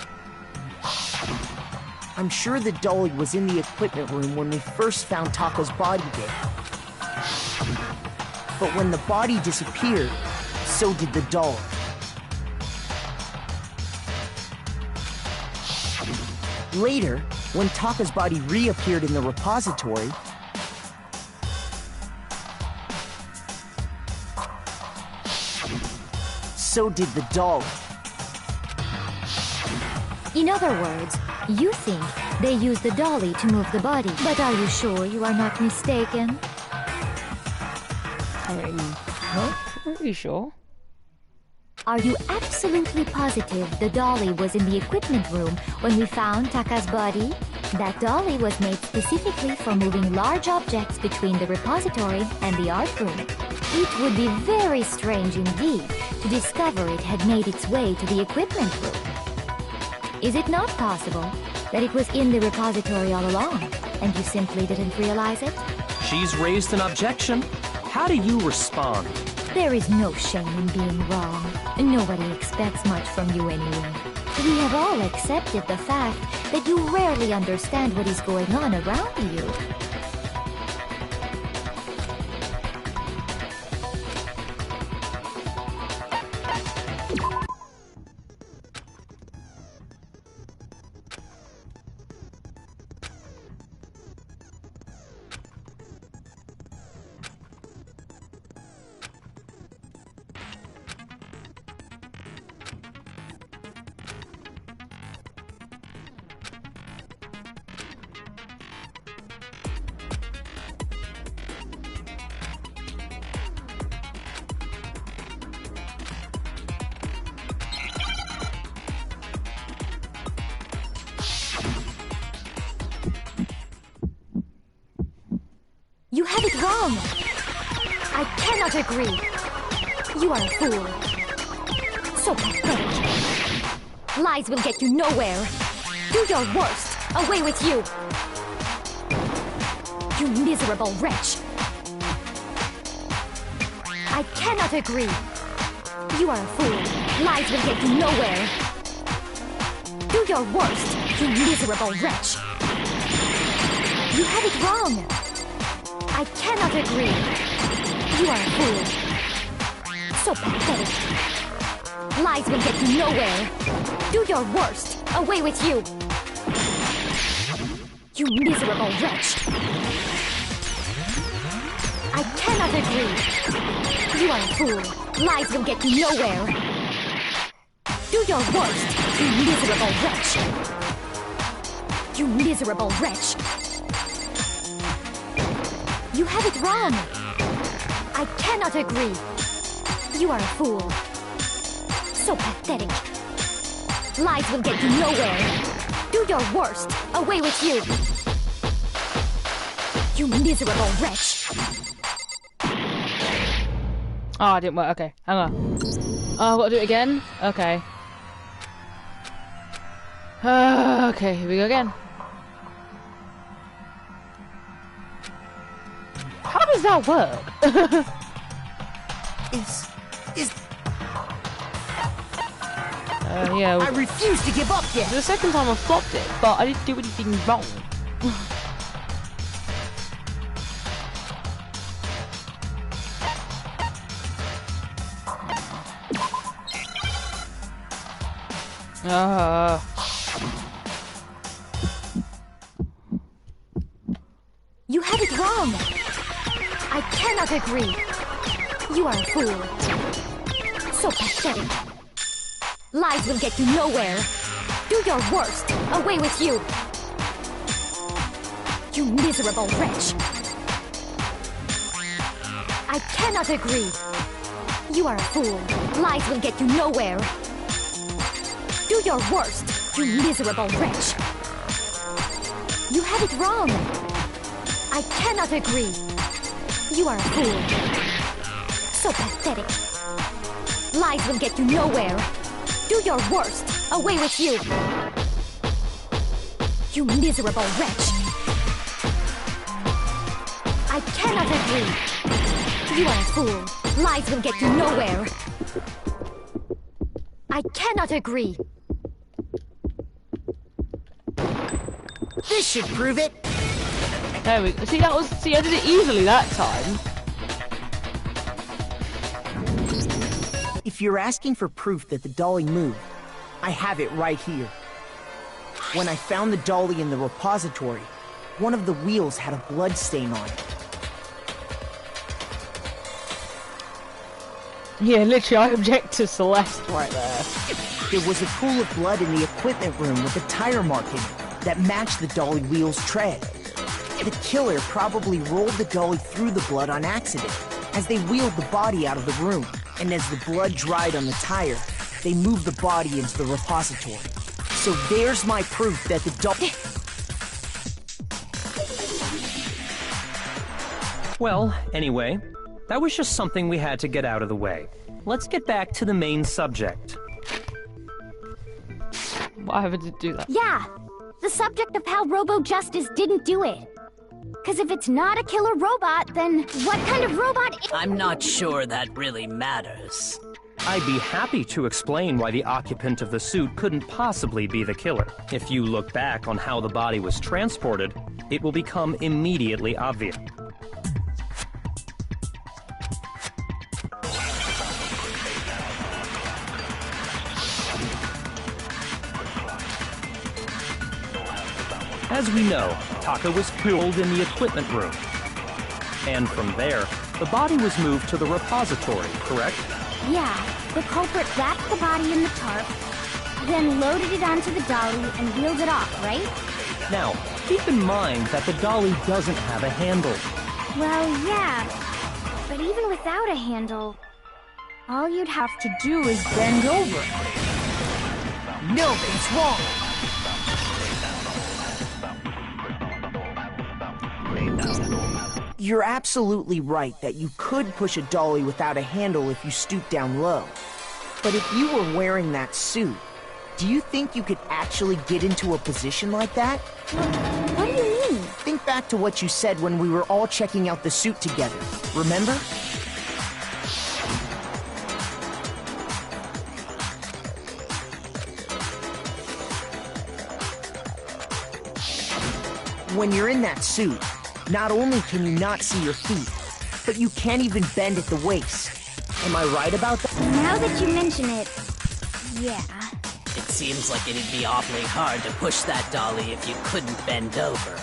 I'm sure the dolly was in the equipment room when we first found Taka's body there. But when the body disappeared, so did the dolly. Later, when Taka's body reappeared in the repository, so did the dolly. In other words, you think they used the dolly to move the body. But are you sure you are not mistaken? I mean, pretty sure. Are you absolutely positive the dolly was in the equipment room when we found Taka's body? That dolly was made specifically for moving large objects between the repository and the art room. It would be very strange indeed to discover it had made its way to the equipment room. Is it not possible that it was in the repository all along, and you simply didn't realize it? She's raised an objection. How do you respond? There is no shame in being wrong. Nobody expects much from you anyway. We have all accepted the fact that you rarely understand what is going on around you. You have it wrong! I cannot agree! You are a fool. So pathetic. Lies will get you nowhere. Do your worst! Away with you! You miserable wretch! I cannot agree! You are a fool. Lies will get you nowhere. Do your worst, you miserable wretch! You have it wrong! I cannot agree. You are a fool. So pathetic. Lies will get you nowhere. Do your worst. Away with you. You miserable wretch. I cannot agree. You are a fool. Lies will get you nowhere. Do your worst, you miserable wretch. You miserable wretch. You have it wrong. I cannot agree. You are a fool. So pathetic. Lies will get you nowhere. Do your worst. Away with you. You miserable wretch. Oh, it didn't work. Okay, hang on. Oh, I've got to do it again? Okay. Okay, here we go again. How does that work? Yeah. I refuse to give up yet. It's the second time I flopped it, but I didn't do anything wrong. You have it wrong. I cannot agree. You are a fool. So pathetic. Lies will get you nowhere. Do your worst. Away with you. You miserable wretch. I cannot agree. You are a fool. Lies will get you nowhere. Do your worst, you miserable wretch. You have it wrong. I cannot agree. You are a fool. So pathetic. Lies will get you nowhere. Do your worst. Away with you. You miserable wretch. I cannot agree. You are a fool. Lies will get you nowhere. I cannot agree. This should prove it. There we go. See, I did it easily that time. If you're asking for proof that the dolly moved, I have it right here. When I found the dolly in the repository, one of the wheels had a blood stain on it. Yeah, literally, I object to Celeste right there. There was a pool of blood in the equipment room with a tire mark in it that matched the dolly wheel's tread. The killer probably rolled the dolly through the blood on accident as they wheeled the body out of the room. And as the blood dried on the tire, they moved the body into the repository. So there's my proof that the dolly... Well, anyway, that was just something we had to get out of the way. Let's get back to the main subject. Why would it do that? Yeah, the subject of how Robo-Justice didn't do it. Because if it's not a killer robot, then what kind of robot is... I'm not sure that really matters. I'd be happy to explain why the occupant of the suit couldn't possibly be the killer. If you look back on how the body was transported, it will become immediately obvious. As we know, Taka was killed in the equipment room. And from there, the body was moved to the repository, correct? Yeah, the culprit wrapped the body in the tarp, then loaded it onto the dolly and wheeled it off, right? Now, keep in mind that the dolly doesn't have a handle. Well, yeah, but even without a handle, all you'd have to do is bend over. No, it's wrong. You're absolutely right that you could push a dolly without a handle if you stoop down low. But if you were wearing that suit, do you think you could actually get into a position like that? What do you mean? Think back to what you said when we were all checking out the suit together. Remember? When you're in that suit, not only can you not see your feet, but you can't even bend at the waist. Am I right about that? Now that you mention it, yeah. It seems like it'd be awfully hard to push that dolly if you couldn't bend over.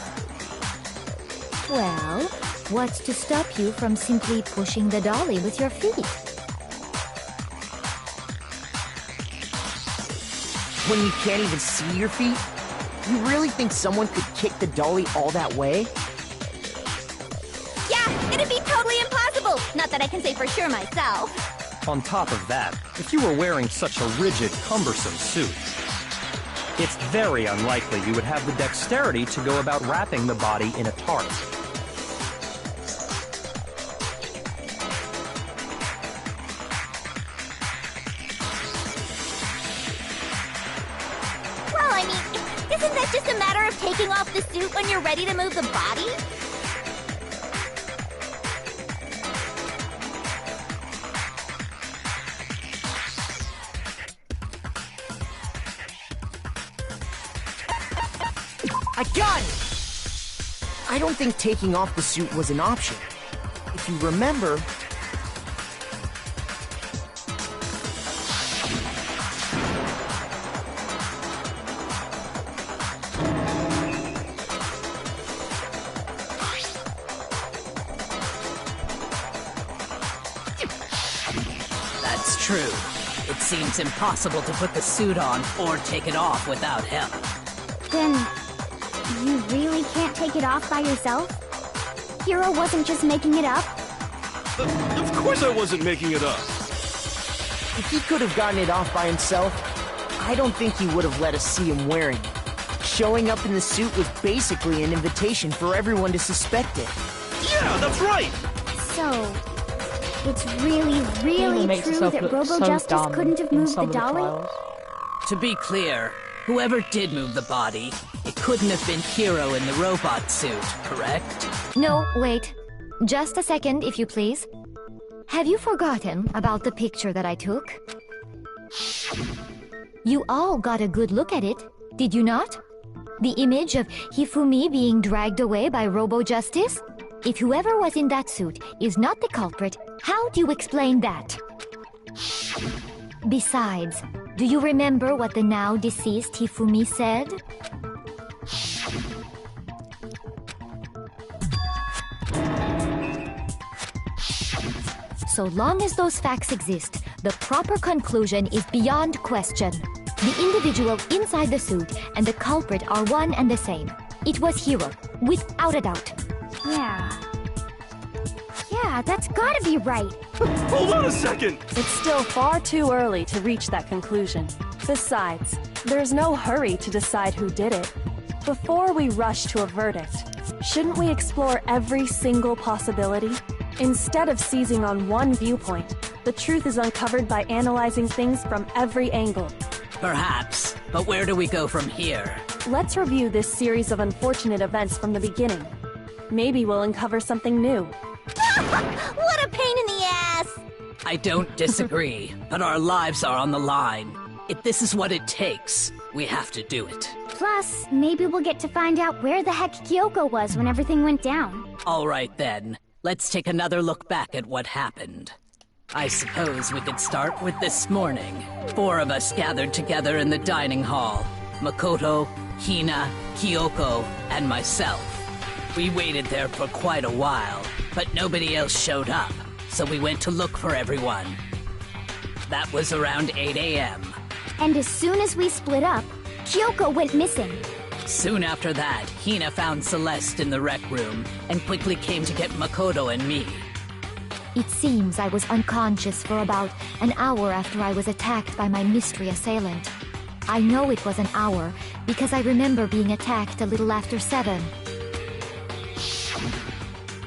Well, what's to stop you from simply pushing the dolly with your feet? When you can't even see your feet? You really think someone could kick the dolly all that way? Yeah, it'd be totally impossible! Not that I can say for sure myself. On top of that, if you were wearing such a rigid, cumbersome suit, it's very unlikely you would have the dexterity to go about wrapping the body in a tarp. Well, I mean, isn't that just a matter of taking off the suit when you're ready to move the body? I got it! I don't think taking off the suit was an option. If you remember... That's true. It seems impossible to put the suit on or take it off without help. Then, you really can't take it off by yourself? Hiro wasn't just making it up? Of course I wasn't making it up. If he could have gotten it off by himself, I don't think he would have let us see him wearing it. Showing up in the suit was basically an invitation for everyone to suspect it. Yeah, that's right! So, it's really, really true that Robo-Justice couldn't have moved the dolly? To be clear, whoever did move the body, it couldn't have been Hiro in the robot suit, correct? No, wait. Just a second, if you please. Have you forgotten about the picture that I took? You all got a good look at it, did you not? The image of Hifumi being dragged away by Robo-Justice? If whoever was in that suit is not the culprit, how do you explain that? Besides, do you remember what the now deceased Hifumi said? So long as those facts exist, the proper conclusion is beyond question. The individual inside the suit and the culprit are one and the same. It was Hiro, without a doubt. Yeah, that's gotta be right. Hold on a second! It's still far too early to reach that conclusion. Besides, there's no hurry to decide who did it. Before we rush to a verdict, shouldn't we explore every single possibility? Instead of seizing on one viewpoint, the truth is uncovered by analyzing things from every angle. Perhaps, but where do we go from here? Let's review this series of unfortunate events from the beginning. Maybe we'll uncover something new. What a pain in the ass! I don't disagree, but our lives are on the line. If this is what it takes, we have to do it. Plus, maybe we'll get to find out where the heck Kyoko was when everything went down. All right then, let's take another look back at what happened. I suppose we could start with this morning. 4 of us gathered together in the dining hall. Makoto, Hina, Kyoko, and myself. We waited there for quite a while, but nobody else showed up, so we went to look for everyone. That was around 8 a.m. And as soon as we split up, Kyoko went missing. Soon after that, Hina found Celeste in the rec room and quickly came to get Makoto and me. It seems I was unconscious for about an hour after I was attacked by my mystery assailant. I know it was an hour because I remember being attacked a little after 7.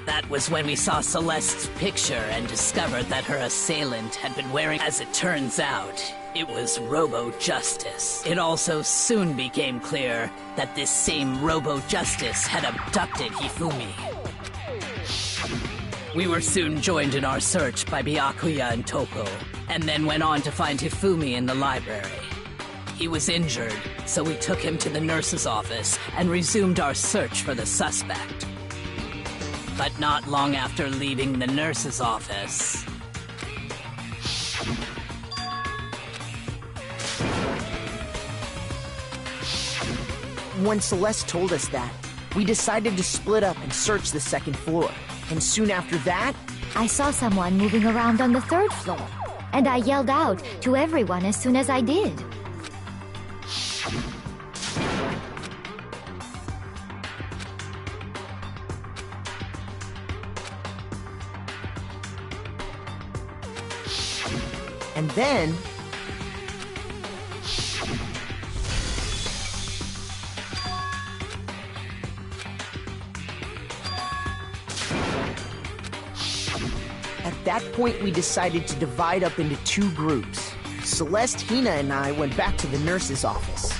That was when we saw Celeste's picture and discovered that her assailant had been wearing, as it turns out, it was Robo-Justice. It also soon became clear that this same Robo-Justice had abducted Hifumi. We were soon joined in our search by Byakuya and Toko, and then went on to find Hifumi in the library. He was injured, so we took him to the nurse's office and resumed our search for the suspect. But not long after leaving the nurse's office... When Celeste told us that, we decided to split up and search the 2nd floor. And soon after that... I saw someone moving around on the 3rd floor, and I yelled out to everyone as soon as I did. And then... At that point, we decided to divide up into 2 groups. Celeste, Hina, and I went back to the nurse's office.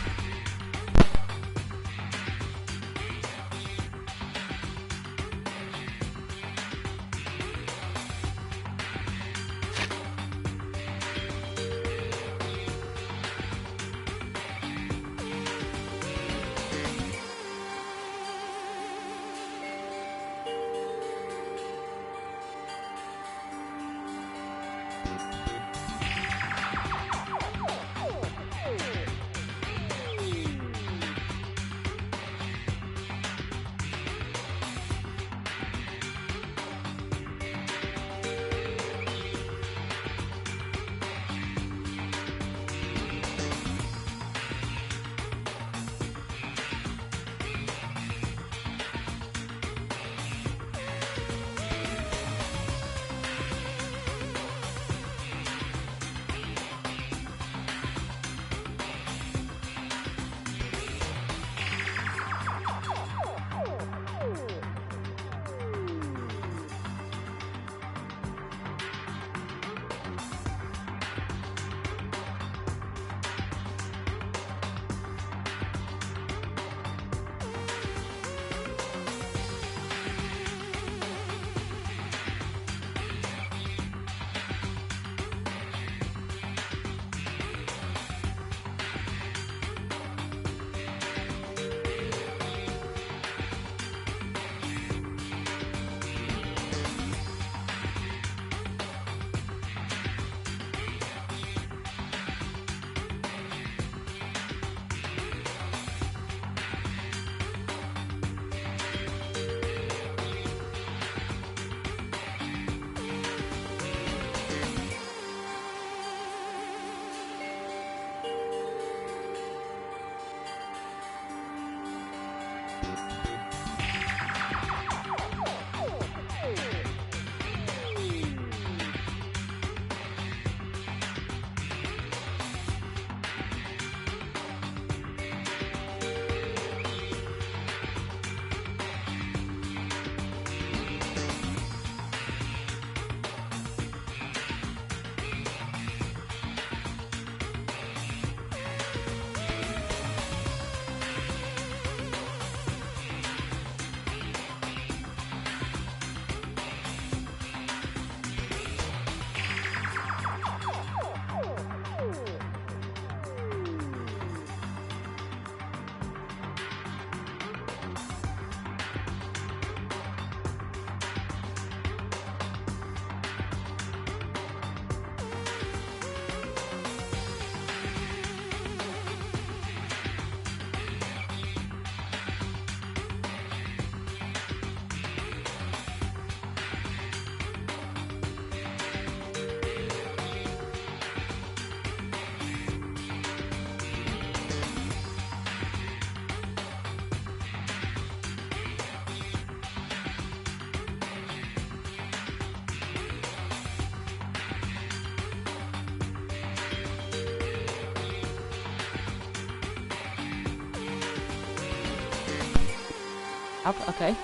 Okay.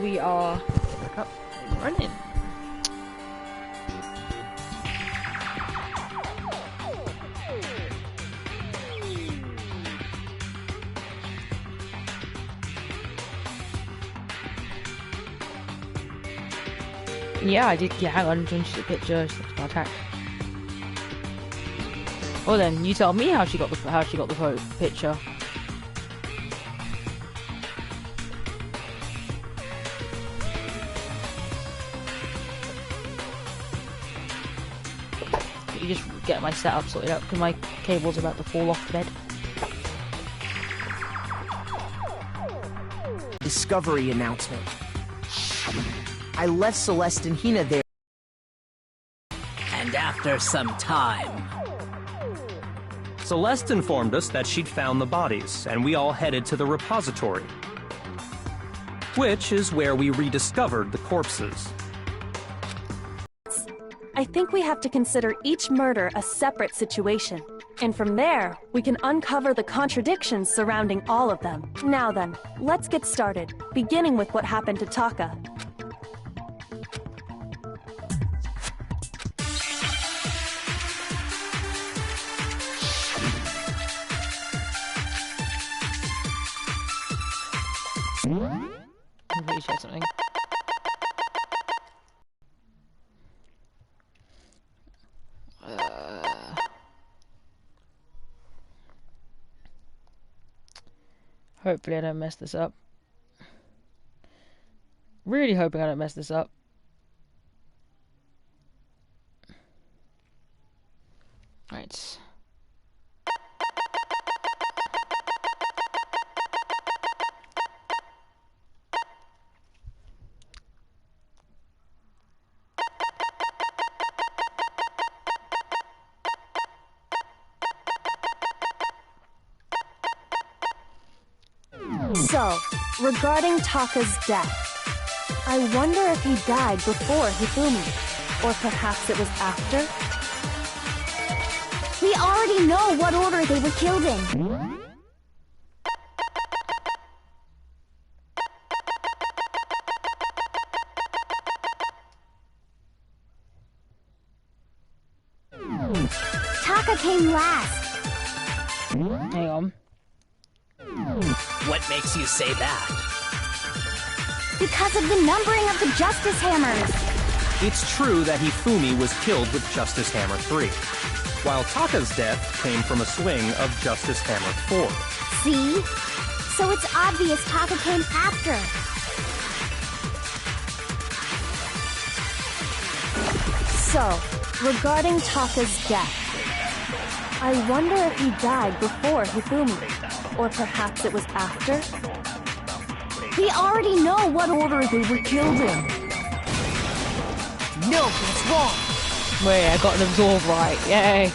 We are up and running. Yeah, I did. Yeah, hang on, change the picture. She's got attacked. Well then, you tell me how she got the picture. You just get my setup sorted out because my cable's about to fall off the bed. Discovery announcement. I left Celeste and Hina there. And after some time... Celeste informed us that she'd found the bodies, and we all headed to the repository, which is where we rediscovered the corpses. I think we have to consider each murder a separate situation. And from there, we can uncover the contradictions surrounding all of them. Now then, let's get started, beginning with what happened to Taka. Let me check something. Hopefully I don't mess this up. Really hoping I don't mess this up. Right. So, regarding Taka's death, I wonder if he died before Hifumi, or perhaps it was after? We already know what order they were killed in. Taka came last. Hang on. What makes you say that? Because of the numbering of the Justice Hammers. It's true that Hifumi was killed with Justice Hammer 3, while Taka's death came from a swing of Justice Hammer 4. See? So it's obvious Taka came after. So, regarding Taka's death, I wonder if he died before Hifumi, or perhaps it was after? We already know what order they were killed in. No, that's wrong. Wait, I got an absorb right. Yay!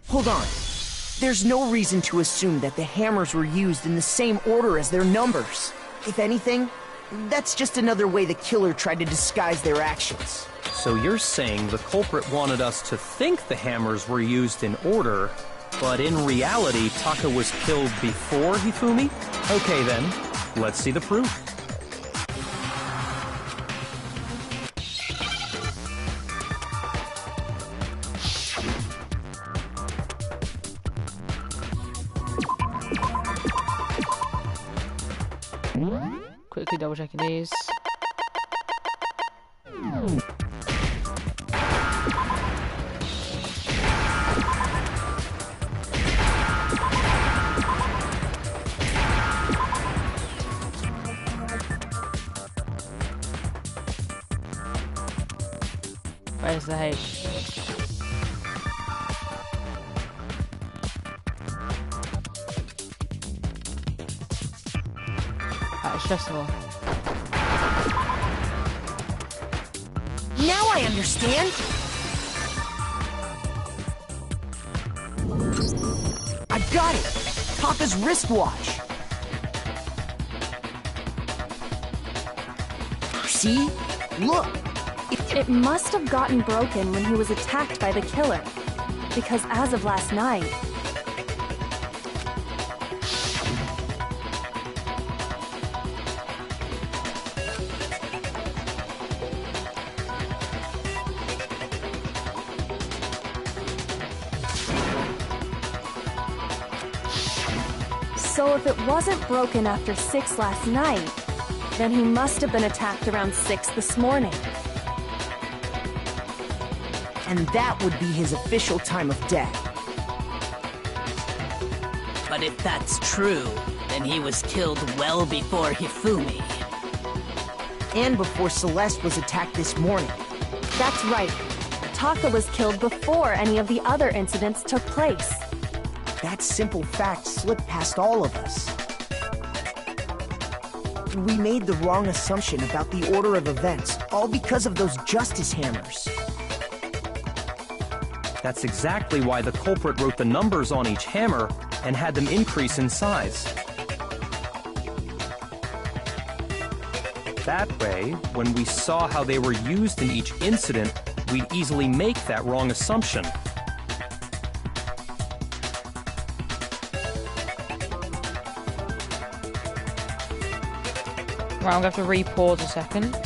Hold on. There's no reason to assume that the hammers were used in the same order as their numbers. If anything, that's just another way the killer tried to disguise their actions. So you're saying the culprit wanted us to think the hammers were used in order, but in reality, Taka was killed before Hifumi? Okay then, let's see the proof. Quickly double checking these. Where's the H? It's stressful. Now I understand! I got it! Taka's wristwatch! See? Look! It must have gotten broken when he was attacked by the killer, because as of last night... So if it wasn't broken after 6 last night, then he must have been attacked around 6 this morning. And that would be his official time of death. But if that's true, then he was killed well before Hifumi. And before Celeste was attacked this morning. That's right. Taka was killed before any of the other incidents took place. That simple fact slipped past all of us. We made the wrong assumption about the order of events, all because of those justice hammers. That's exactly why the culprit wrote the numbers on each hammer and had them increase in size. That way, when we saw how they were used in each incident, we'd easily make that wrong assumption. Right, I'm going to have to re-pause a second.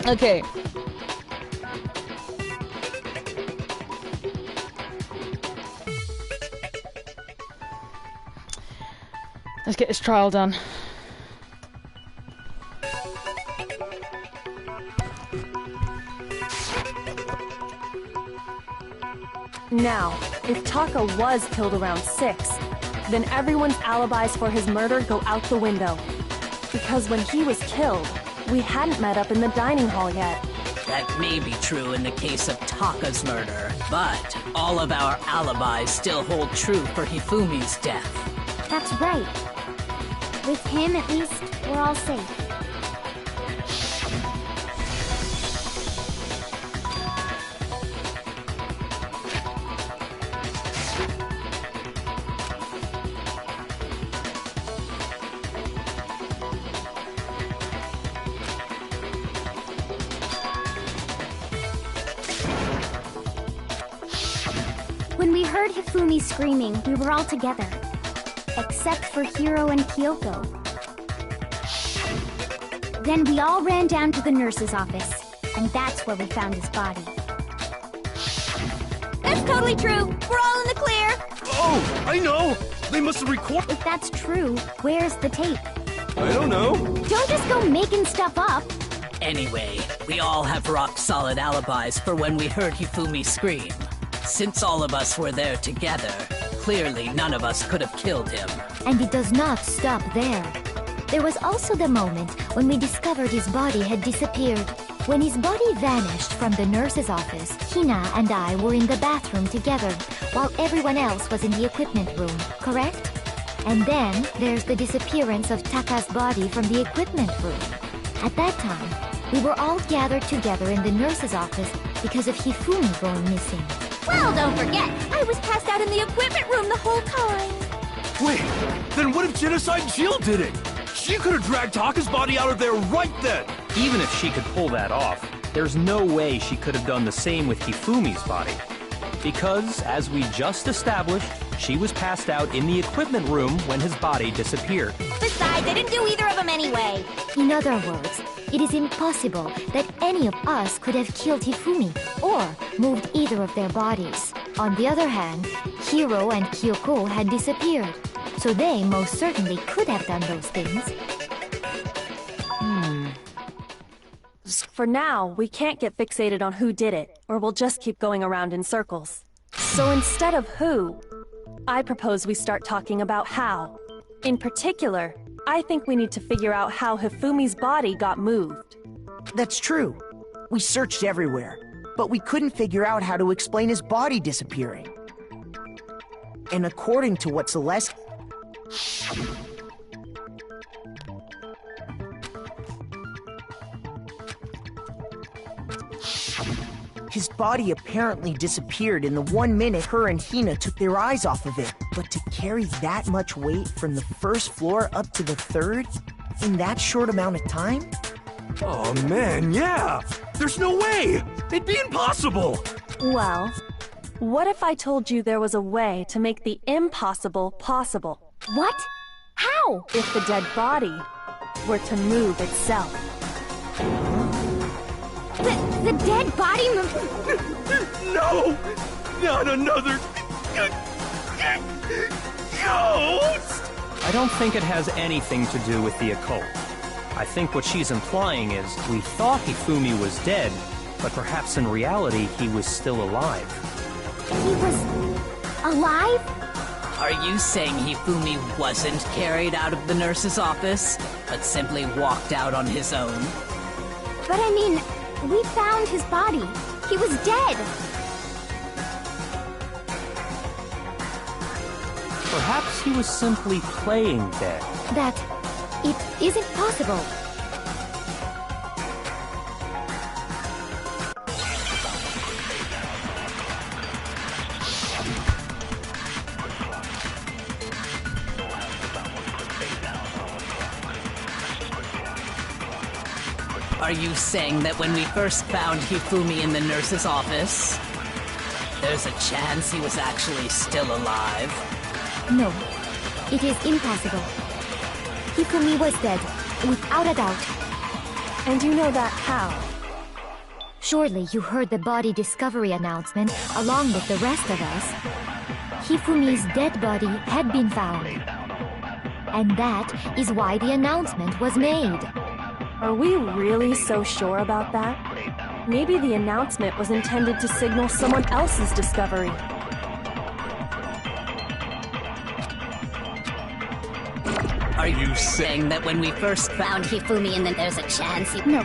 Okay. Let's get this trial done. Now, if Taka was killed around 6, then everyone's alibis for his murder go out the window. Because when he was killed, we hadn't met up in the dining hall yet. That may be true in the case of Taka's murder, but all of our alibis still hold true for Hifumi's death. That's right. With him, at least, we're all safe. When we heard Hifumi screaming, we were all together. Except for Hiro and Kyoko. Then we all ran down to the nurse's office, and that's where we found his body. That's totally true. We're all in the clear. Oh, I know! They must have recorded. If that's true, where's the tape? I don't know. Don't just go making stuff up. Anyway, we all have rock-solid alibis for when we heard Hifumi scream. Since all of us were there together, clearly none of us could have killed him. And it does not stop there. There was also the moment when we discovered his body had disappeared. When his body vanished from the nurse's office, Hina and I were in the bathroom together, while everyone else was in the equipment room, correct? And then there's the disappearance of Taka's body from the equipment room. At that time, we were all gathered together in the nurse's office because of Hifumi going missing. Well, don't forget, I was passed out in the equipment room the whole time. Wait, then what if Genocide Jill did it? She could have dragged Taka's body out of there right then! Even if she could pull that off, there's no way she could have done the same with Hifumi's body. Because, as we just established, she was passed out in the equipment room when his body disappeared. Besides, I didn't do either of them anyway. In other words, it is impossible that any of us could have killed Hifumi or moved either of their bodies. On the other hand, Hiro and Kyoko had disappeared, so they most certainly could have done those things. For now, we can't get fixated on who did it, or we'll just keep going around in circles. So instead of who, I propose we start talking about how. In particular, I think we need to figure out how Hifumi's body got moved. That's true. We searched everywhere, but we couldn't figure out how to explain his body disappearing. And according to what Celeste... His body apparently disappeared in the 1 minute her and Hina took their eyes off of it. But to carry that much weight from the first floor up to the third in that short amount of time? Oh man, yeah! There's no way! It'd be impossible! Well, what if I told you there was a way to make the impossible possible? What? How? If the dead body were to move itself. The dead body No! Not another... ghost! I don't think it has anything to do with the occult. I think what she's implying is we thought Hifumi was dead, but perhaps in reality he was still alive. He was... alive? Are you saying Hifumi wasn't carried out of the nurse's office, but simply walked out on his own? But I mean, we found his body. He was dead. Perhaps he was simply playing dead. That it isn't possible. Are you saying that when we first found Hifumi in the nurse's office, there's a chance he was actually still alive? No, it is impossible. Hifumi was dead, without a doubt. And you know that how? Surely you heard the body discovery announcement along with the rest of us. Hifumi's dead body had been found. And that is why the announcement was made. Are we really so sure about that? Maybe the announcement was intended to signal someone else's discovery. Are you saying that when we first Found Hifumi and then there's a chance he... No,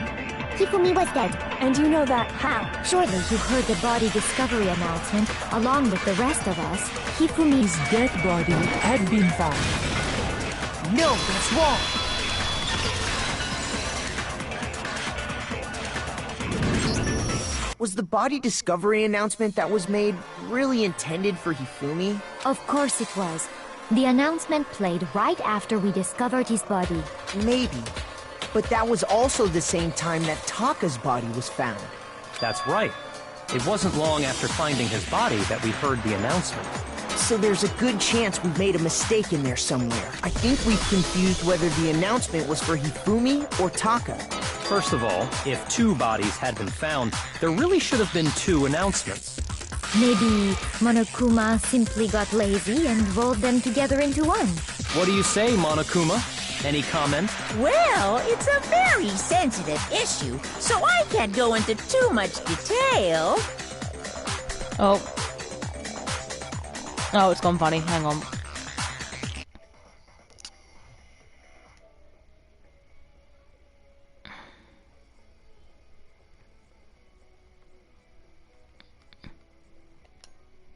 Hifumi was dead. And you know that how? Surely you heard the body discovery announcement along with the rest of us. Hifumi's dead body had been found. No, that's wrong. Was the body discovery announcement that was made really intended for Hifumi? Of course it was. The announcement played right after we discovered his body. Maybe. But that was also the same time that Taka's body was found. That's right. It wasn't long after finding his body that we heard the announcement. So there's a good chance we've made a mistake in there somewhere. I think we've confused whether the announcement was for Hifumi or Taka. First of all, if 2 bodies had been found, there really should have been 2 announcements. Maybe Monokuma simply got lazy and rolled them together into one. What do you say, Monokuma? Any comment? Well, it's a very sensitive issue, so I can't go into too much detail. Oh. Oh, it's gone funny. Hang on.